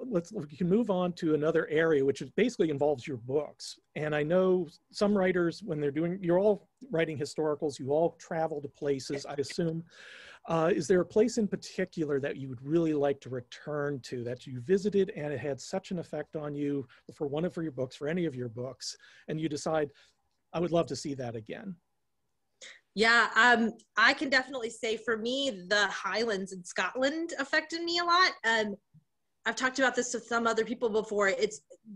[SPEAKER 4] we can move on to another area, which basically involves your books. And I know some writers, when you're all writing historicals, you all travel to places, I assume. Is there a place in particular that you would really like to return to, that you visited and it had such an effect on you for your books, for any of your books, and you decide, I would love to see that again?
[SPEAKER 1] Yeah, I can definitely say for me, the Highlands in Scotland affected me a lot. I've talked about this with some other people before.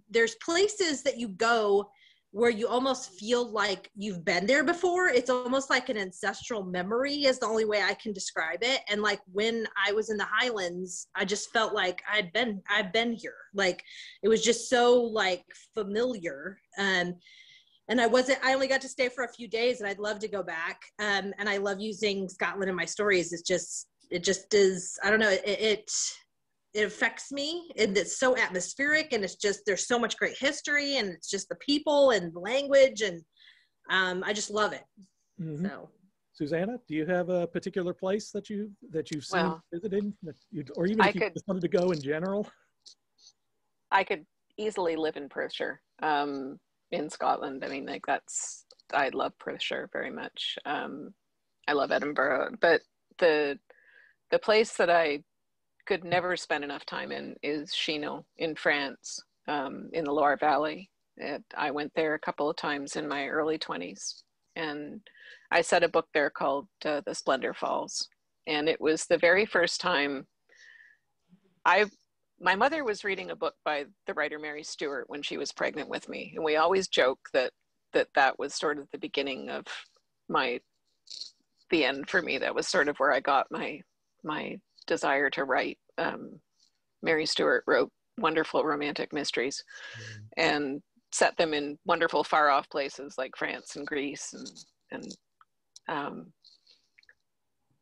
[SPEAKER 1] There's places that you go where you almost feel like you've been there before. It's almost like an ancestral memory is the only way I can describe it. And like when I was in the Highlands, I just felt like I've been here. Like it was just so like familiar. and I only got to stay for a few days, and I'd love to go back. And I love using Scotland in my stories. It just is, I don't know, it affects me, and it's so atmospheric, and it's just, there's so much great history, and it's just the people and the language, and I just love it.
[SPEAKER 4] Mm-hmm.
[SPEAKER 1] So
[SPEAKER 4] Susanna, do you have a particular place that you've seen, visited, or even if you just wanted to go in general?
[SPEAKER 3] I could easily live in Perthshire, in Scotland. I mean, like I love Perthshire very much. I love Edinburgh, but the place that I could never spend enough time in is Chinon in France, in the Loire Valley. I went there a couple of times in my early 20s, and I set a book there called The Splendor Falls. And it was the very first time my mother was reading a book by the writer Mary Stewart when she was pregnant with me. And we always joke that was sort of the beginning of the end for me. That was sort of where I got my desire to write. Mary Stewart wrote wonderful romantic mysteries and set them in wonderful far off places like France and Greece. And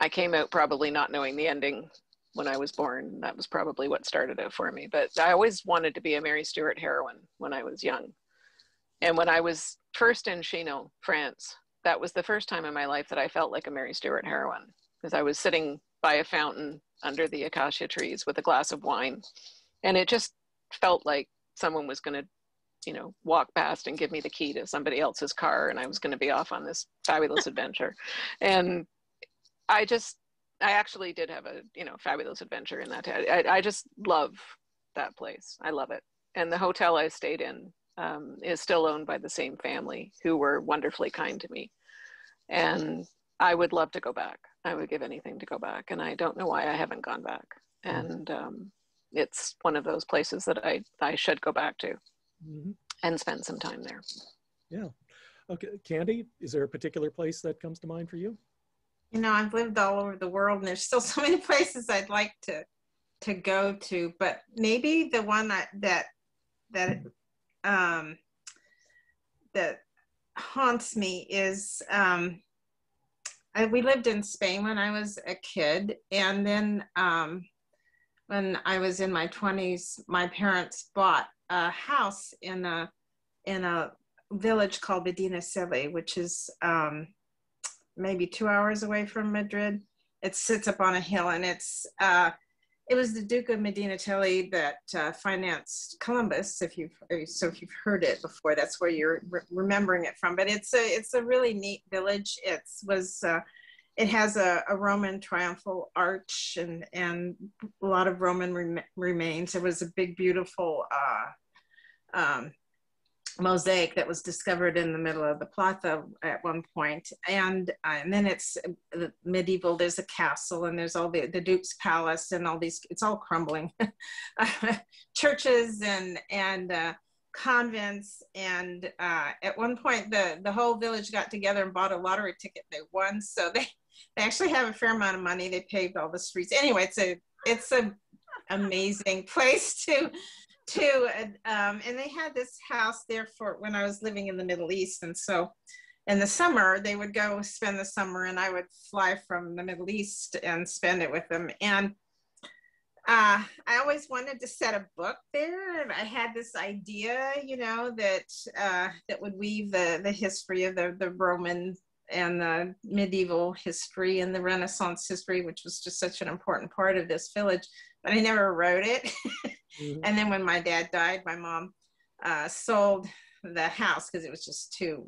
[SPEAKER 3] I came out probably not knowing the ending when I was born. That was probably what started it for me. But I always wanted to be a Mary Stewart heroine when I was young. And when I was first in Chinon, France, that was the first time in my life that I felt like a Mary Stewart heroine, because I was sitting by a fountain under the acacia trees with a glass of wine. And it just felt like someone was going to, walk past and give me the key to somebody else's car, and I was going to be off on this fabulous adventure. And I actually did have a, fabulous adventure in that. I just love that place. I love it. And the hotel I stayed in is still owned by the same family, who were wonderfully kind to me. And I would love to go back. I would give anything to go back. And I don't know why I haven't gone back. And it's one of those places that I should go back to and spend some time there.
[SPEAKER 4] Yeah. Okay. Candy, is there a particular place that comes to mind for you?
[SPEAKER 6] I've lived all over the world, and there's still so many places I'd like to go to, but maybe the one that haunts me is, we lived in Spain when I was a kid, and then when I was in my 20s, my parents bought a house in a village called Medinaceli, which is maybe 2 hours away from Madrid. It sits up on a hill, and it was the Duke of Medinaceli that financed Columbus. If you've heard it before, that's where you're remembering it from. But it's a really neat village. It has a Roman triumphal arch and a lot of Roman remains. There was a big, beautiful mosaic that was discovered in the middle of the plaza at one point. And then it's medieval. There's a castle, and there's all the Duke's palace and all these, it's all crumbling. Churches and convents. And at one point, the whole village got together and bought a lottery ticket. They won. So they actually have a fair amount of money. They paved all the streets. Anyway, it's a amazing place to and they had this house there for when I was living in the Middle East. And so in the summer, they would go spend the summer, and I would fly from the Middle East and spend it with them. And I always wanted to set a book there. And I had this idea, that would weave the history of the Roman and the medieval history and the Renaissance history, which was just such an important part of this village, but I never wrote it. And then when my dad died, my mom sold the house because it was just too,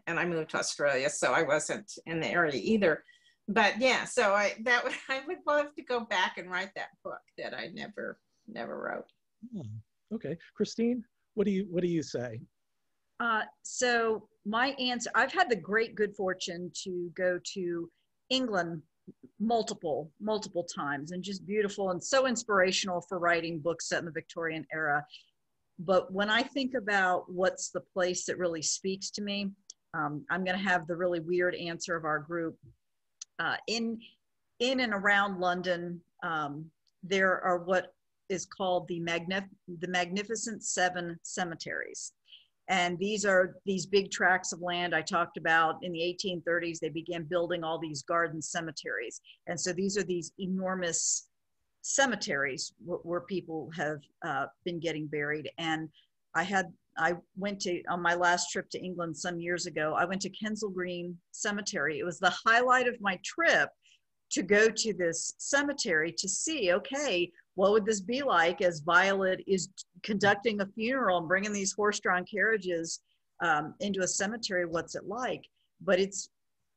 [SPEAKER 6] and I moved to Australia, so I wasn't in the area either. But yeah, so I would love to go back and write that book that I never wrote.
[SPEAKER 4] Okay, Christine, what do you say?
[SPEAKER 7] So my answer, I've had the great good fortune to go to England multiple times, and just beautiful and so inspirational for writing books set in the Victorian era. But when I think about what's the place that really speaks to me, I'm going to have the really weird answer of our group. In and around London, there are what is called the Magnificent Seven cemeteries. And these are these big tracts of land I talked about. In the 1830s, they began building all these garden cemeteries. And so these are these enormous cemeteries where people have been getting buried. And I went to, on my last trip to England some years ago, I went to Kensal Green Cemetery. It was the highlight of my trip to go to this cemetery to see, okay, what would this be like as Violet is conducting a funeral and bringing these horse-drawn carriages into a cemetery, what's it like? But it's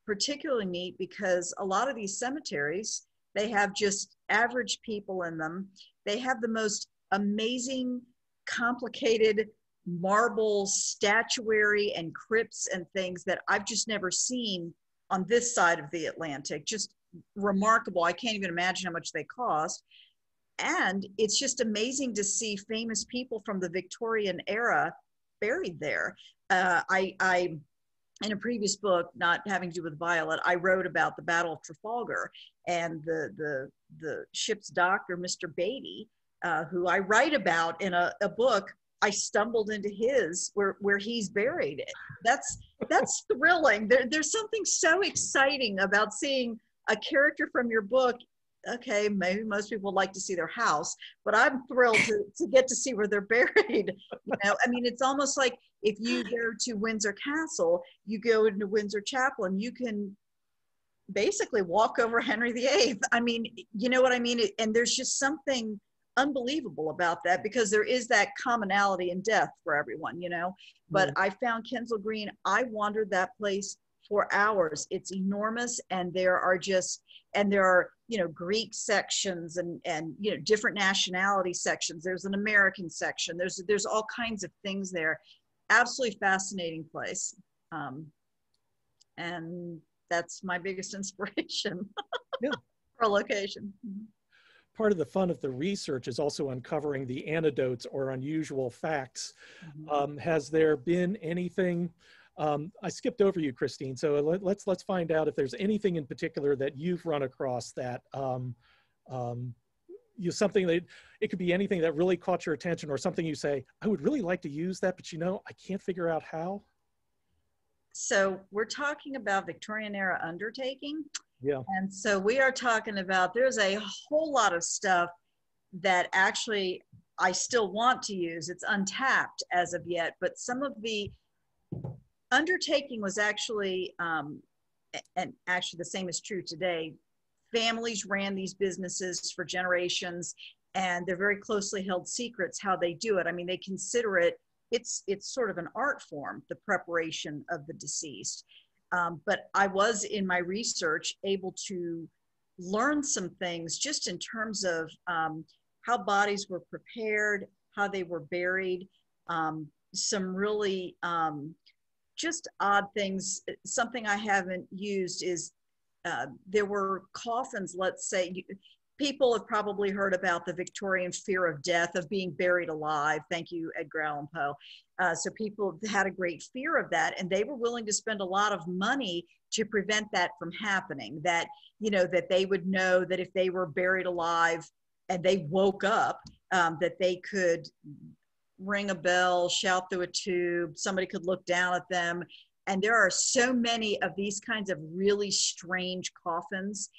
[SPEAKER 7] particularly neat because a lot of these cemeteries, they have just average people in them. They have the most amazing, complicated marble statuary and crypts and things that I've just never seen on this side of the Atlantic. Just remarkable. I can't even imagine how much they cost. And it's just amazing to see famous people from the Victorian era buried there. In a previous book, not having to do with Violet, I wrote about the Battle of Trafalgar, and the ship's doctor, Mr. Beatty, who I write about in a book. I stumbled into his where he's buried. That's thrilling. There's something so exciting about seeing a character from your book. Okay, maybe most people like to see their house, but I'm thrilled to get to see where they're buried. You know, I mean, it's almost like if you go to Windsor Castle, you go into Windsor Chapel, and you can basically walk over Henry VIII. I mean, you know what I mean? And there's just something unbelievable about that, because there is that commonality in death for everyone, you know. But I found Kensal Green. I wandered that place for hours. It's enormous, and there are you know, Greek sections and you know, different nationality sections. There's an American section. There's all kinds of things there. Absolutely fascinating place. And that's my biggest inspiration
[SPEAKER 4] yeah.
[SPEAKER 7] for a location.
[SPEAKER 4] Part of the fun of the research is also uncovering the anecdotes or unusual facts. Has there been anything, I skipped over you, Christine, so let's find out if there's anything in particular that you've run across that, something that, it could be anything that really caught your attention, or something you say, I would really like to use that, but you know, I can't figure out how.
[SPEAKER 7] So we're talking about Victorian era undertaking.
[SPEAKER 4] Yeah.
[SPEAKER 7] And so we are talking about, there's a whole lot of stuff that actually I still want to use. It's untapped as of yet, but some of the undertaking was actually, and actually the same is true today. Families ran these businesses for generations, and they're very closely held secrets how they do it. I mean, they consider it's sort of an art form, the preparation of the deceased. But I was, in my research, able to learn some things just in terms of how bodies were prepared, how they were buried, some really just odd things. Something I haven't used is there were coffins, let's say. People have probably heard about the Victorian fear of death, of being buried alive. Thank you, Edgar Allan Poe. So people had a great fear of that, and they were willing to spend a lot of money to prevent that from happening. That, you know, that they would know that if they were buried alive and they woke up, that they could ring a bell, shout through a tube, somebody could look down at them. And there are so many of these kinds of really strange coffins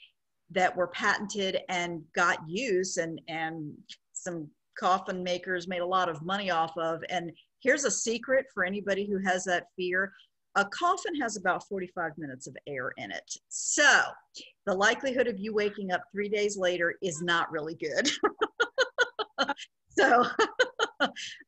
[SPEAKER 7] that were patented and got use, and some coffin makers made a lot of money off of. And here's a secret for anybody who has that fear. A coffin has about 45 minutes of air in it. So the likelihood of you waking up 3 days later is not really good. So,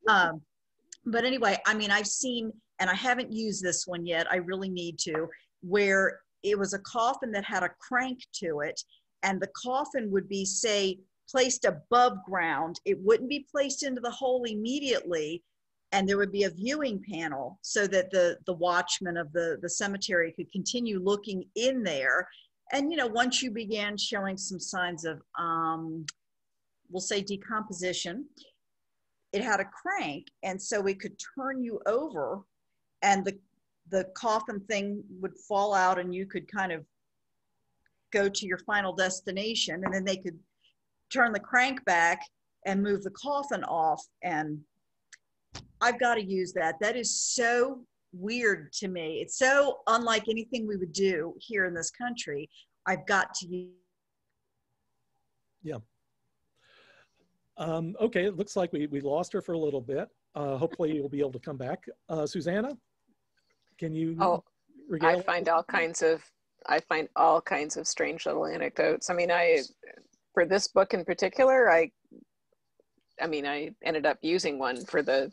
[SPEAKER 7] but anyway, I mean, I've seen, and I haven't used this one yet, I really need to, where it was a coffin that had a crank to it, and the coffin would be, say, placed above ground. It wouldn't be placed into the hole immediately, and there would be a viewing panel so that the watchman of the cemetery could continue looking in there. And, you know, once you began showing some signs of, we'll say, decomposition, it had a crank, and so it could turn you over, and the coffin thing would fall out, and you could kind of go to your final destination, and then they could turn the crank back and move the coffin off. And I've got to use that. That is so weird to me. It's so unlike anything we would do here in this country. I've got to use.
[SPEAKER 4] Yeah. Okay, it looks like we lost her for a little bit. Hopefully you'll be able to come back. Susanna, can you?
[SPEAKER 3] Oh, I find all kinds of strange little anecdotes. I mean, for this book in particular, I ended up using one for the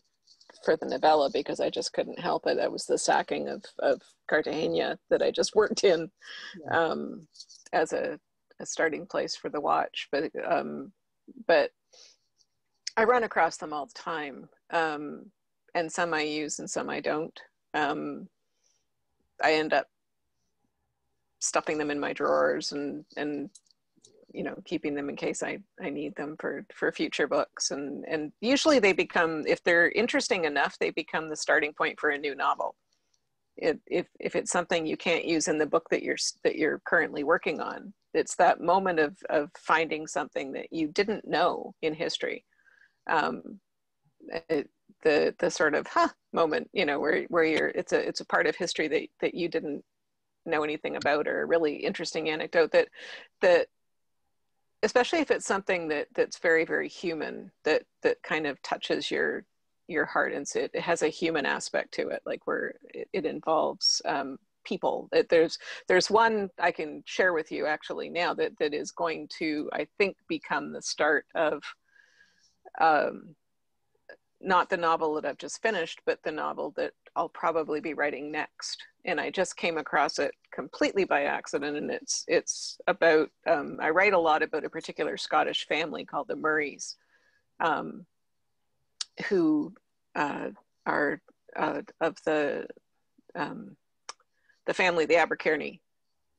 [SPEAKER 3] novella because I just couldn't help it. That was the sacking of Cartagena that I just worked in as a starting place for the watch. But I run across them all the time, and some I use and some I don't. I end up stuffing them in my drawers and keeping them in case I need them for future books. And usually they become, if they're interesting enough, they become the starting point for a new novel. If it's something you can't use in the book that you're currently working on, it's that moment of finding something that you didn't know in history. The sort of moment, where it's a part of history that you didn't know anything about, or a really interesting anecdote that especially if it's something that's very, very human, that kind of touches your heart, and so it has a human aspect to it, like where it involves people. There's one I can share with you actually now that is going to, I think, become the start of not the novel that I've just finished, but the novel that I'll probably be writing next. And I just came across it completely by accident. And it's about, I write a lot about a particular Scottish family called the Murrays, who are of the family, the Abercairny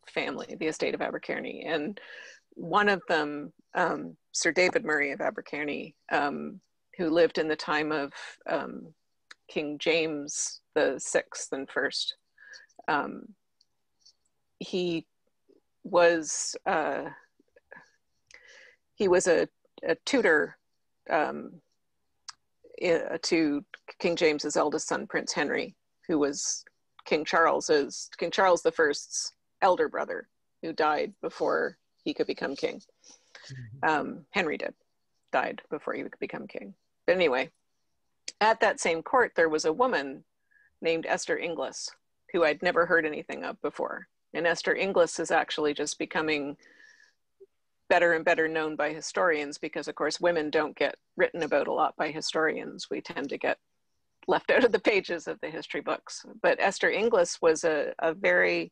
[SPEAKER 3] family, the estate of Abercairny. And one of them, Sir David Murray of Abercairny, who lived in the time of King James the Sixth and First. He was a tutor to King James's eldest son, Prince Henry, who was King Charles the First's elder brother, who died before he could become king. Henry died before he could become king. But anyway, at that same court, there was a woman named Esther Inglis, who I'd never heard anything of before. And Esther Inglis is actually just becoming better and better known by historians because, of course, women don't get written about a lot by historians. We tend to get left out of the pages of the history books. But Esther Inglis was a very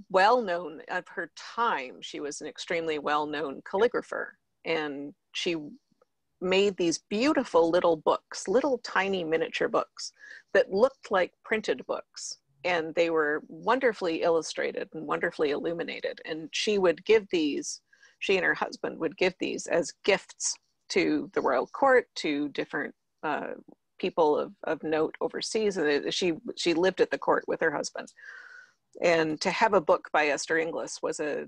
[SPEAKER 3] well-known, of her time, she was an extremely well-known calligrapher. And she made these beautiful little books, little tiny miniature books that looked like printed books. And they were wonderfully illustrated and wonderfully illuminated. And she would give these, she and her husband would give these as gifts to the royal court, to different people of note overseas. And she lived at the court with her husband. And to have a book by Esther Inglis was a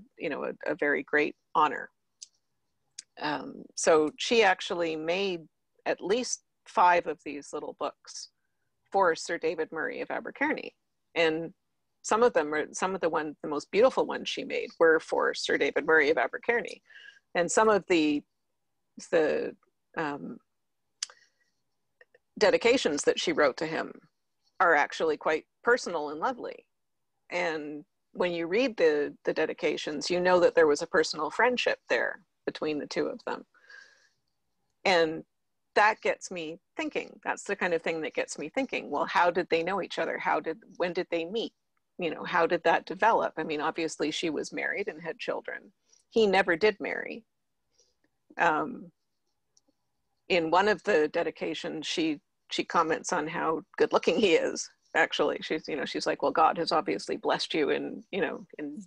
[SPEAKER 3] very great honor. So she actually made at least 5 of these little books for Sir David Murray of Abercairny. And some of the most beautiful ones she made were for Sir David Murray of Abercairny. And some of the dedications that she wrote to him are actually quite personal and lovely. And when you read the dedications, you know that there was a personal friendship there between the two of them. And that gets me thinking. That's the kind of thing that gets me thinking, well, how did they know each other? When did they meet? How did that develop? I mean, obviously she was married and had children. He never did marry. In one of the dedications, she comments on how good looking he is. Actually, she's like, well, God has obviously blessed you in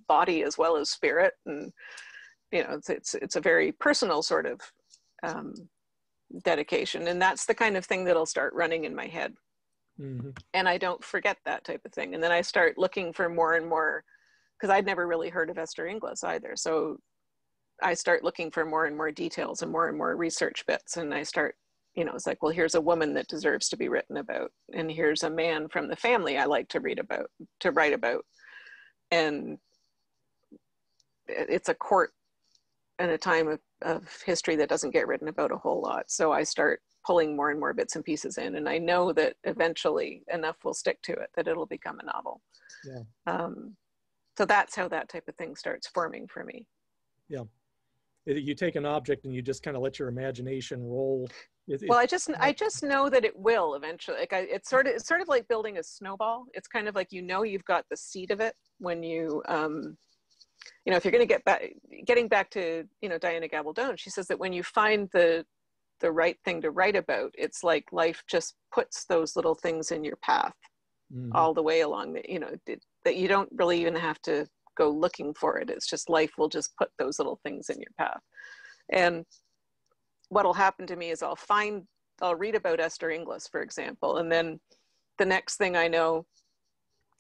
[SPEAKER 3] body as well as spirit. And, it's a very personal sort of dedication. And that's the kind of thing that'll start running in my head. Mm-hmm. And I don't forget that type of thing. And then I start looking for more and more, because I'd never really heard of Esther Inglis either. So I start looking for more and more details and more research bits. And I start you know, it's like, well, here's a woman that deserves to be written about, and here's a man from the family I like to write about. And it's a court and a time of history that doesn't get written about a whole lot. So I start pulling more and more bits and pieces in, and I know that eventually enough will stick to it that it'll become a novel. Yeah. So that's how that type of thing starts forming for me. Yeah. You take an object and you just kind of let your imagination roll. Well, I just know that it will eventually. Like it's sort of like building a snowball. It's kind of like, you know, you've got the seed of it when you, you know, if you're going to getting back to, you know, Diana Gabaldon, she says that when you find the right thing to write about, it's like life just puts those little things in your path all the way along. That, you know, that you don't really even have to go looking for it. It's just life will just put those little things in your path. And what'll happen to me is I'll read about Esther Inglis, for example, and then the next thing I know,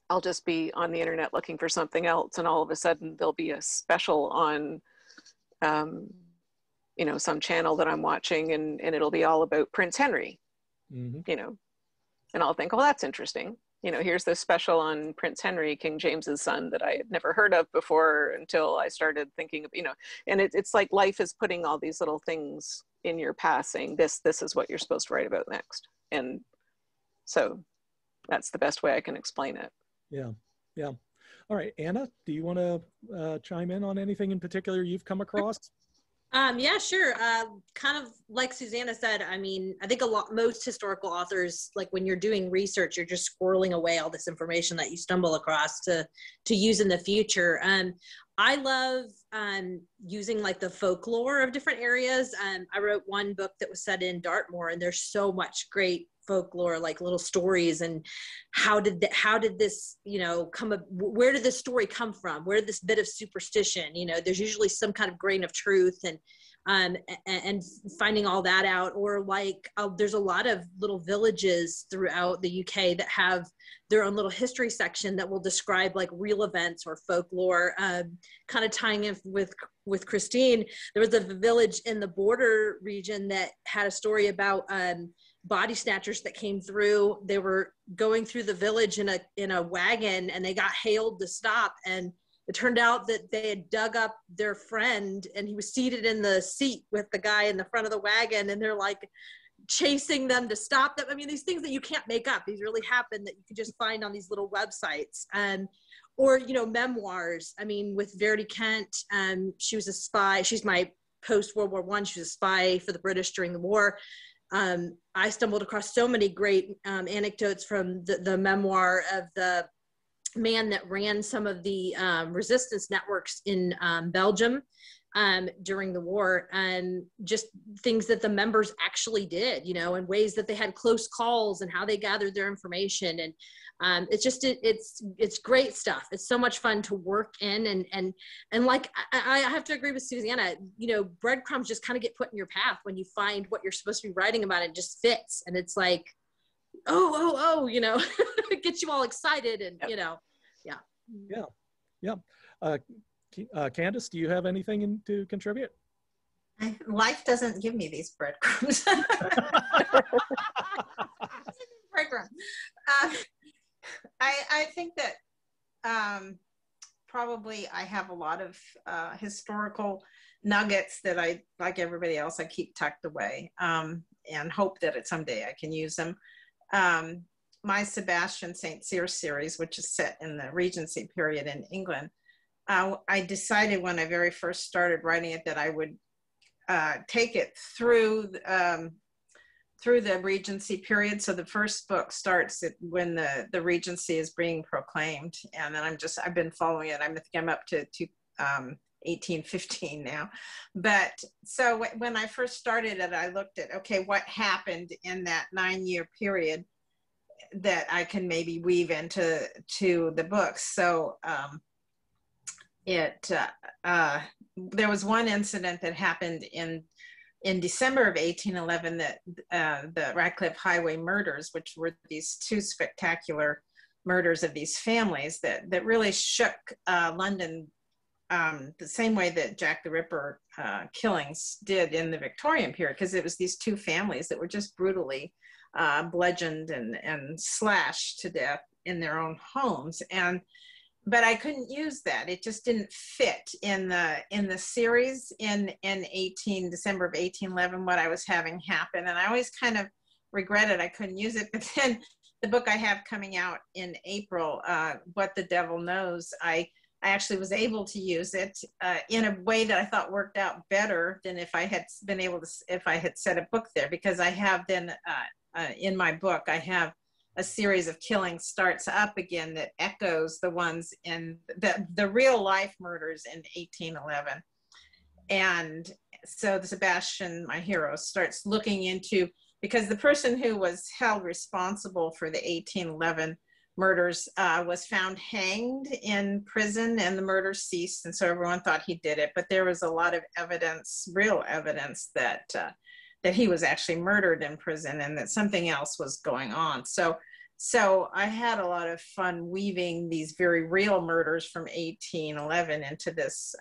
[SPEAKER 3] I'll just be on the internet looking for something else, and all of a sudden there'll be a special on you know, some channel that I'm watching, and it'll be all about Prince Henry, you know, and I'll think, oh, that's interesting. You know, here's this special on Prince Henry, King James's son, that I had never heard of before until I started thinking of, you know, and it's like life is putting all these little things in your path saying, this is what you're supposed to write about next. And so that's the best way I can explain it. Yeah. Yeah. All right, Anna, do you want to chime in on anything in particular you've come across?
[SPEAKER 1] Yeah, sure. Kind of like Susanna said, I mean, I think most historical authors, like when you're doing research, you're just squirreling away all this information that you stumble across to use in the future. I love using like the folklore of different areas. I wrote one book that was set in Dartmoor, and there's so much great folklore, like little stories, and how did this, you know, where did this story come from? Where did this bit of superstition, you know, there's usually some kind of grain of truth, and finding all that out. Or like, there's a lot of little villages throughout the UK that have their own little history section that will describe like real events or folklore. Kind of tying in with Christine, there was a village in the border region that had a story about body snatchers that came through. They were going through the village in a wagon, and they got hailed to stop, and it turned out that they had dug up their friend, and he was seated in the seat with the guy in the front of the wagon, and they're like chasing them to stop them. I mean, these things that you can't make up, these really happen, that you can just find on these little websites. Or, you know, memoirs. I mean, with Verity Kent, she was a spy. She's my post-World War I. She was a spy for the British during the war. I stumbled across so many great anecdotes from the memoir of the man that ran some of the resistance networks in Belgium during the war, and just things that the members actually did, you know, and ways that they had close calls and how they gathered their information. And it's great stuff. It's so much fun to work in, and like, I have to agree with Susanna, you know, breadcrumbs just kind of get put in your path when you find what you're supposed to be writing about, and it just fits. And it's like, oh, you know, it gets you all excited, and, you know, yeah.
[SPEAKER 3] Candace, do you have anything to contribute?
[SPEAKER 6] Life doesn't give me these breadcrumbs. Breadcrumbs. I think that probably I have a lot of historical nuggets that I, like everybody else, I keep tucked away, and hope that someday I can use them. My Sebastian St. Cyr series, which is set in the Regency period in England, I decided when I very first started writing it that I would take it through the Regency period. So the first book starts when the Regency is being proclaimed, and then I've been following it. I think I'm up to 1815 now. But so when I first started it, I looked at, okay, what happened in that 9-year period that I can maybe weave into the books. So there was one incident that happened in December of 1811, that the Radcliffe Highway murders, which were these two spectacular murders of these families that really shook London the same way that Jack the Ripper killings did in the Victorian period, because it was these two families that were just brutally bludgeoned and slashed to death in their own homes. But I couldn't use that. It just didn't fit in the series in December of 1811, what I was having happen. And I always kind of regretted I couldn't use it. But then the book I have coming out in April, What the Devil Knows, I actually was able to use it in a way that I thought worked out better than if I had been able to, if I had set a book there, because I have then in my book, I have a series of killings starts up again that echoes the ones in the real life murders in 1811. And so the Sebastian, my hero, starts looking into, because the person who was held responsible for the 1811 murders was found hanged in prison, and the murder ceased. And so everyone thought he did it, but there was a lot of evidence, real evidence, that he was actually murdered in prison and that something else was going on. So I had a lot of fun weaving these very real murders from 1811 into this,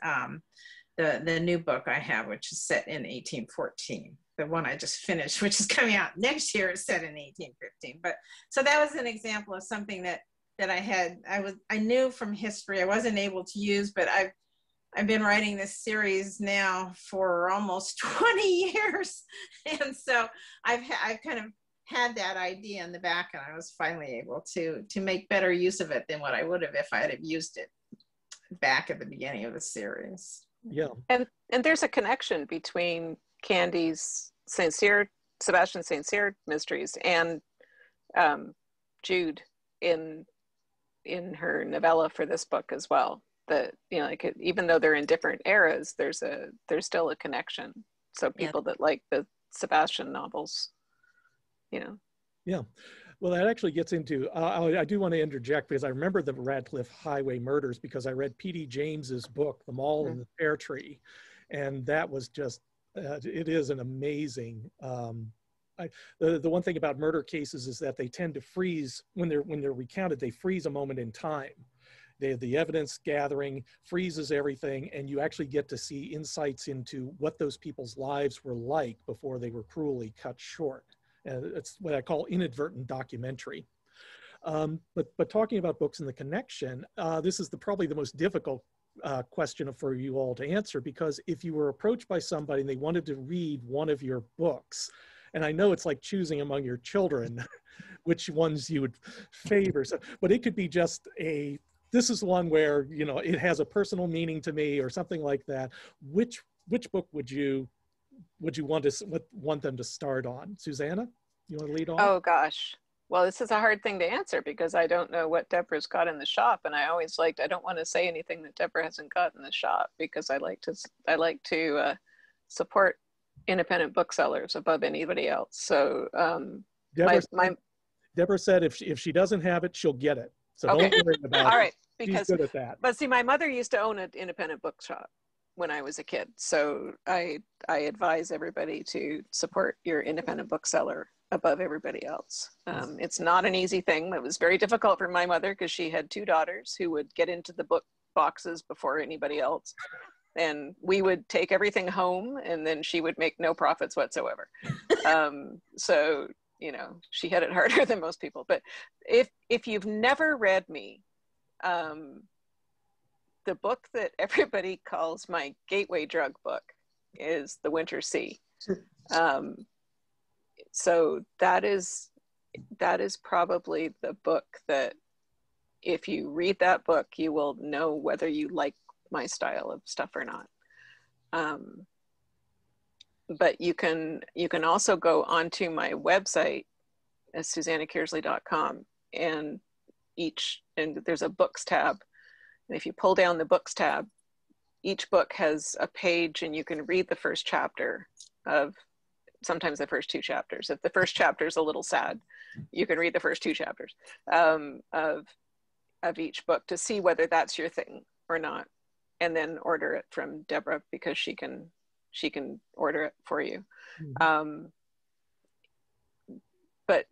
[SPEAKER 6] the new book I have, which is set in 1814. The one I just finished, which is coming out next year, is set in 1815. But so that was an example of something that I knew from history I wasn't able to use, but I've been writing this series now for almost 20 years. And so I've kind of had that idea in the back, and I was finally able to make better use of it than what I would have if I had used it back at the beginning of the series.
[SPEAKER 4] Yeah.
[SPEAKER 3] And there's a connection between Candy's Sebastian St. Cyr mysteries and Jude in her novella for this book as well. That, you know, like, even though they're in different eras, there's still a connection. So people that like the Sebastian novels, you know. Yeah.
[SPEAKER 4] Well, that actually gets into, I do want to interject, because I remember the Radcliffe Highway murders because I read P.D. James's book, The Mall and the Pear Tree. And that was just, it is an amazing, the one thing about murder cases is that they tend to freeze, when they're recounted, they freeze a moment in time. The evidence gathering freezes everything, and you actually get to see insights into what those people's lives were like before they were cruelly cut short. It's what I call inadvertent documentary. But talking about books and the connection, this is probably the most difficult question for you all to answer, because if you were approached by somebody and they wanted to read one of your books, and I know it's like choosing among your children which ones you would favor. So, but it could be just this is one where, you know, it has a personal meaning to me or something like that. Which book would you want them to start on? Susanna, you want to lead on?
[SPEAKER 3] Oh gosh. Well, this is a hard thing to answer because I don't know what Deborah's got in the shop, and I don't want to say anything that Deborah hasn't got in the shop, because I like to support independent booksellers above anybody else. So
[SPEAKER 4] Deborah said if she doesn't have it, she'll get it. So
[SPEAKER 3] okay.
[SPEAKER 4] Don't worry about it.
[SPEAKER 3] All right,
[SPEAKER 4] she's good at that.
[SPEAKER 3] But see, my mother used to own an independent bookshop when I was a kid. So I advise everybody to support your independent bookseller above everybody else. It's not an easy thing. It was very difficult for my mother because she had two daughters who would get into the book boxes before anybody else. And we would take everything home, and then she would make no profits whatsoever. So, you know, she had it harder than most people. But if you've never read me, the book that everybody calls my gateway drug book is The Winter Sea. So that is probably the book that, if you read that book, you will know whether you like my style of stuff or not. But you can also go onto my website, SusannaKearsley.com, and there's a books tab. And if you pull down the books tab, each book has a page, and you can read the first chapter of, sometimes the first two chapters. If the first chapter is a little sad, you can read the first two chapters of each book to see whether that's your thing or not, and then order it from Deborah, because she can order it for you. Mm-hmm. But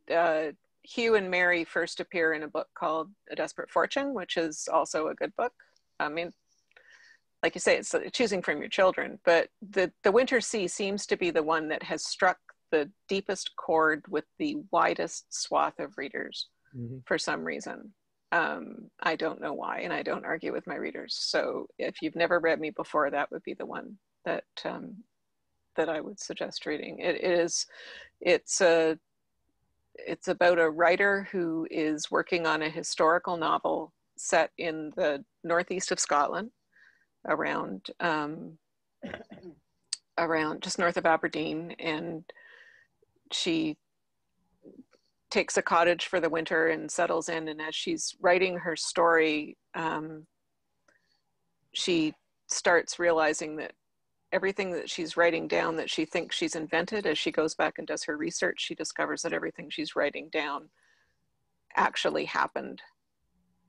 [SPEAKER 3] Hugh and Mary first appear in a book called A Desperate Fortune, which is also a good book. I mean, like you say, it's choosing from your children, but the Winter Sea seems to be the one that has struck the deepest chord with the widest swath of readers for some reason. I don't know why, and I don't argue with my readers. So if you've never read me before, that would be the one that that I would suggest reading. It's about a writer who is working on a historical novel set in the northeast of Scotland, around just north of Aberdeen, and she takes a cottage for the winter and settles in. And as she's writing her story, she starts realizing that everything that she's writing down that she thinks she's invented, as she goes back and does her research, she discovers that everything she's writing down actually happened.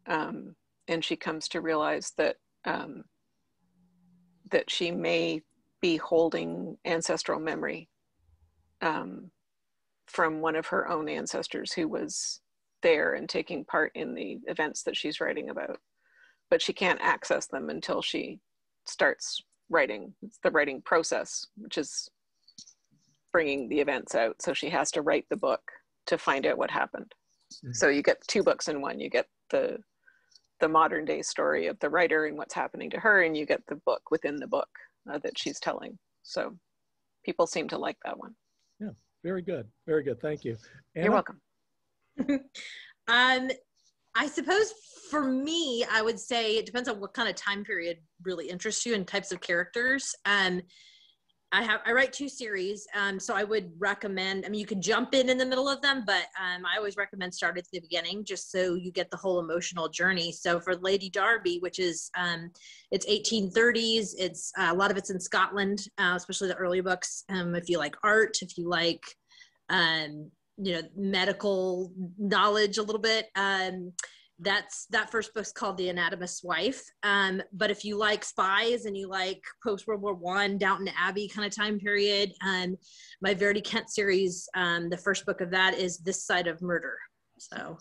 [SPEAKER 3] And she comes to realize that that she may be holding ancestral memory from one of her own ancestors who was there and taking part in the events that she's writing about. But she can't access them until she starts writing. It's the writing process, which is bringing the events out. So she has to write the book to find out what happened. So you get 2 books in one. You get the modern day story of the writer and what's happening to her, and you get the book within the book that she's telling. So people seem to like that one.
[SPEAKER 4] Yeah, very good. Very good. Thank you. Anna?
[SPEAKER 3] You're welcome.
[SPEAKER 1] I suppose for me, I would say it depends on what kind of time period really interests you and types of characters. I write 2 series, so I would recommend, I mean, you can jump in the middle of them, but I always recommend start at the beginning just so you get the whole emotional journey. So for Lady Darby, which is, it's 1830s, it's a lot of it's in Scotland, especially the early books. If you like art, if you like, you know, medical knowledge a little bit, that first book's called The Anatomist's Wife. But if you like spies and you like post-World War I, Downton Abbey kind of time period, my Verity Kent series, the first book of that is This Side of Murder. So.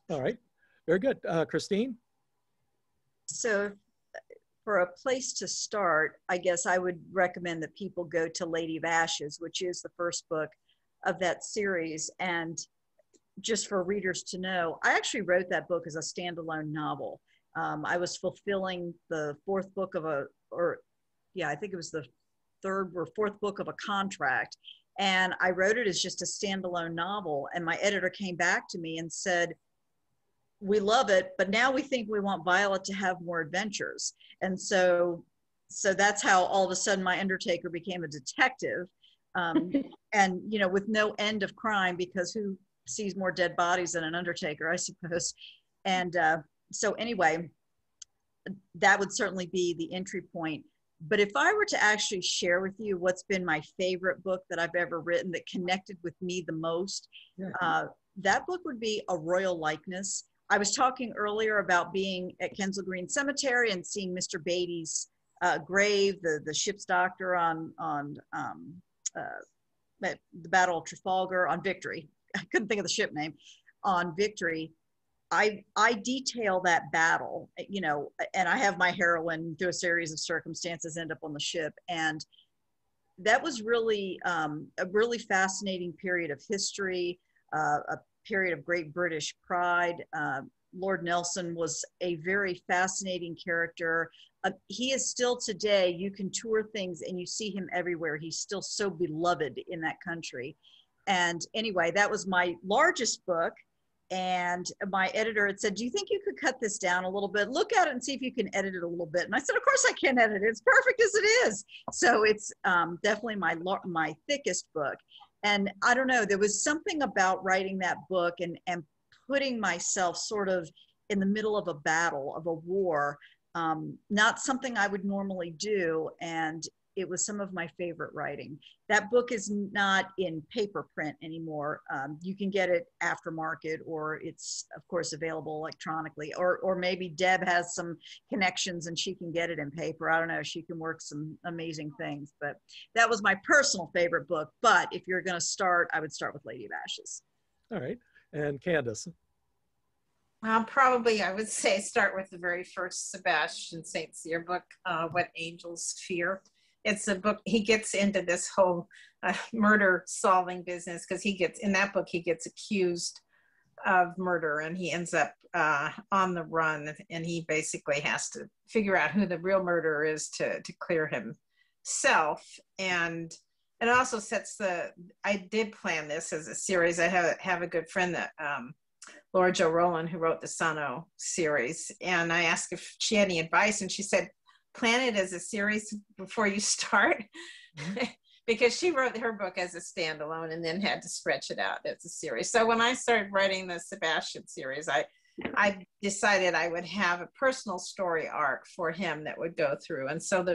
[SPEAKER 4] All right, very good. Christine?
[SPEAKER 7] So for a place to start, I guess I would recommend that people go to Lady of Ashes, which is the first book of that series. And just for readers to know, I actually wrote that book as a standalone novel. I was fulfilling the 4th book of I think it was the 3rd or 4th book of a contract. And I wrote it as just a standalone novel. And my editor came back to me and said, we love it, but now we think we want Violet to have more adventures. And so that's how all of a sudden my Undertaker became a detective. And, you know, with no end of crime, because who sees more dead bodies than an Undertaker, I suppose. And so anyway, that would certainly be the entry point. But if I were to actually share with you what's been my favorite book that I've ever written that connected with me the most, that book would be A Royal Likeness. I was talking earlier about being at Kensal Green Cemetery and seeing Mr. Beatty's grave, the ship's doctor on the Battle of Trafalgar, on Victory. I couldn't think of the ship name, on Victory. I detail that battle, you know, and I have my heroine through a series of circumstances end up on the ship. And that was really a really fascinating period of history, a period of great British pride. Lord Nelson was a very fascinating character. He is still today, you can tour things and you see him everywhere. He's still so beloved in that country. And anyway, that was my largest book. And my editor had said, do you think you could cut this down a little bit? Look at it and see if you can edit it a little bit. And I said, of course I can edit it. It's perfect as it is. So it's definitely my thickest book. And I don't know, there was something about writing that book and putting myself sort of in the middle of a battle, of a war, not something I would normally do. And it was some of my favorite writing. That book is not in paper print anymore. You can get it aftermarket, or it's of course available electronically, or maybe Deb has some connections and she can get it in paper. I don't know, she can work some amazing things, but that was my personal favorite book. But if you're gonna start, I would start with Lady of Ashes.
[SPEAKER 4] All right, and Candace?
[SPEAKER 6] Probably, I would say, start with the very first Sebastian St. Cyr book, What Angels Fear. It's a book, he gets into this whole murder solving business because in that book, he gets accused of murder and he ends up on the run, and he basically has to figure out who the real murderer is to clear himself. And it also sets I did plan this as a series. I have a good friend that, Laura Jo Rowland, who wrote the Sano series. And I asked if she had any advice, and she said, plan it as a series before you start. Because she wrote her book as a standalone and then had to stretch it out as a series. So when I started writing the Sebastian series, I decided I would have a personal story arc for him that would go through. And so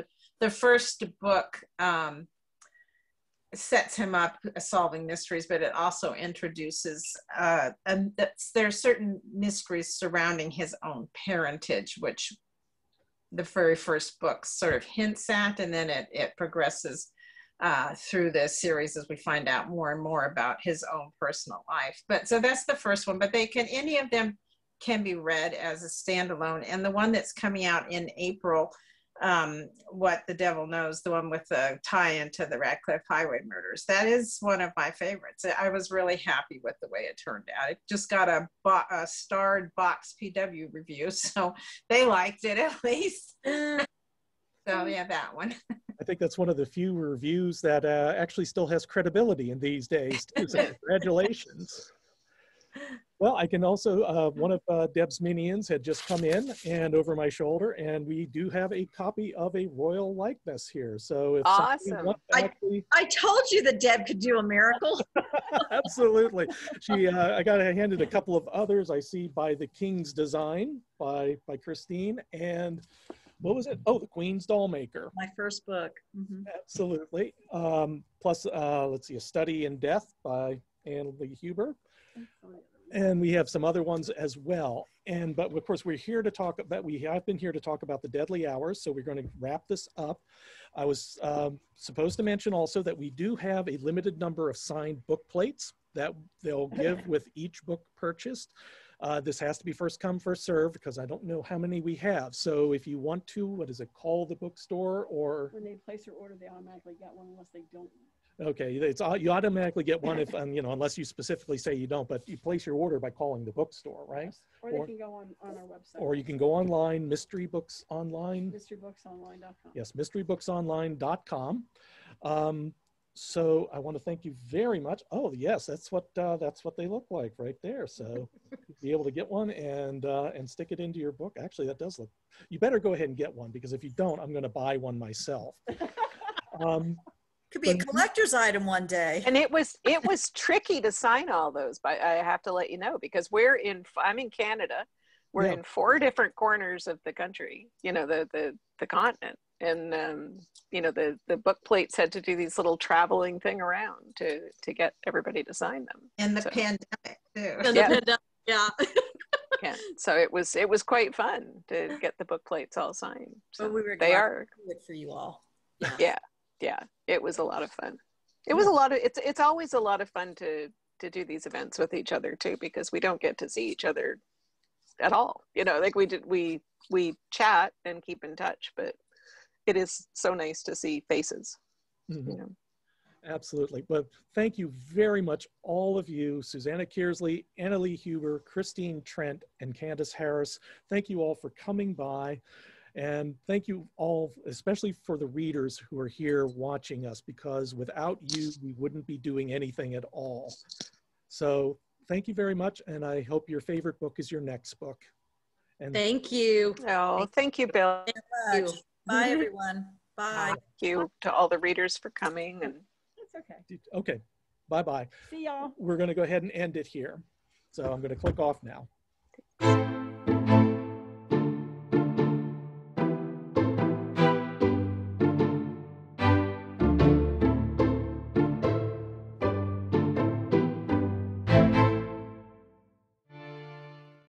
[SPEAKER 6] the first book, sets him up solving mysteries, but it also introduces there are certain mysteries surrounding his own parentage, which the very first book sort of hints at, and then it progresses through the series as we find out more and more about his own personal life. But so that's the first one, but any of them can be read as a standalone. And the one that's coming out in April, What the Devil Knows, the one with the tie-in to the Radcliffe Highway murders, that is one of my favorites. I was really happy with the way it turned out. It just got a starred Box PW review, so they liked it at least. So yeah, that one.
[SPEAKER 4] I think that's one of the few reviews that actually still has credibility in these days too, so congratulations. Well, I can also, one of Deb's minions had just come in and over my shoulder, and we do have a copy of a royal likeness here. So if
[SPEAKER 3] awesome.
[SPEAKER 7] I told you that Deb could do a miracle.
[SPEAKER 4] Absolutely. I got handed a couple of others. I see by the King's Design by Christine, and what was it? Oh, the Queen's Dollmaker.
[SPEAKER 7] My first book. Mm-hmm.
[SPEAKER 4] Absolutely. Plus, let's see, A Study in Death by Anne Lee Huber. And we have some other ones as well. But of course, we have been here to talk about the Deadly Hours. So we're going to wrap this up. I was supposed to mention also that we do have a limited number of signed book plates that they'll give with each book purchased. This has to be first come, first served, because I don't know how many we have. So if you want to, call the bookstore, or
[SPEAKER 2] when they place your order, they automatically get one unless they don't.
[SPEAKER 4] Okay, you automatically get one if, unless you specifically say you don't, but you place your order by calling the bookstore, right?
[SPEAKER 2] Yes. Or they can go on our website.
[SPEAKER 4] Or you can go online, Mystery Books Online.
[SPEAKER 2] MysteryBooksOnline.com.
[SPEAKER 4] Yes, MysteryBooksOnline.com. So I want to thank you very much. Oh yes, that's what they look like right there. So be able to get one and stick it into your book. Actually, that does look. You better go ahead and get one, because if you don't, I'm going to buy one myself.
[SPEAKER 5] Could be a collector's item one day.
[SPEAKER 3] And it was tricky to sign all those, but I have to let you know, because I'm in Canada. We're in 4 different corners of the country, the continent. And, the book plates had to do these little traveling thing around to get everybody to sign them.
[SPEAKER 6] And the pandemic too.
[SPEAKER 1] And the pandemic, yeah.
[SPEAKER 3] Yeah. So it was quite fun to get the book plates all signed. So
[SPEAKER 5] but we were
[SPEAKER 3] they are
[SPEAKER 5] good for you all.
[SPEAKER 3] Yeah. It was a lot of fun. It was it's always a lot of fun to do these events with each other too, because we don't get to see each other at all. Like we chat and keep in touch, but it is so nice to see faces.
[SPEAKER 4] Mm-hmm. Absolutely. But thank you very much, all of you, Susanna Kearsley, Anna Lee Huber, Christine Trent, and Candace Harris. Thank you all for coming by. And thank you all, especially for the readers who are here watching us, because without you, we wouldn't be doing anything at all. So thank you very much. And I hope your favorite book is your next book. And
[SPEAKER 1] thank you.
[SPEAKER 3] Oh, thank you, Bill.
[SPEAKER 5] Thank you. Bye, everyone. Bye.
[SPEAKER 3] Thank you to all the readers for coming. And
[SPEAKER 2] It's okay.
[SPEAKER 4] Okay. Bye-bye.
[SPEAKER 2] See y'all.
[SPEAKER 4] We're going to go ahead and end it here. So I'm going to click off now.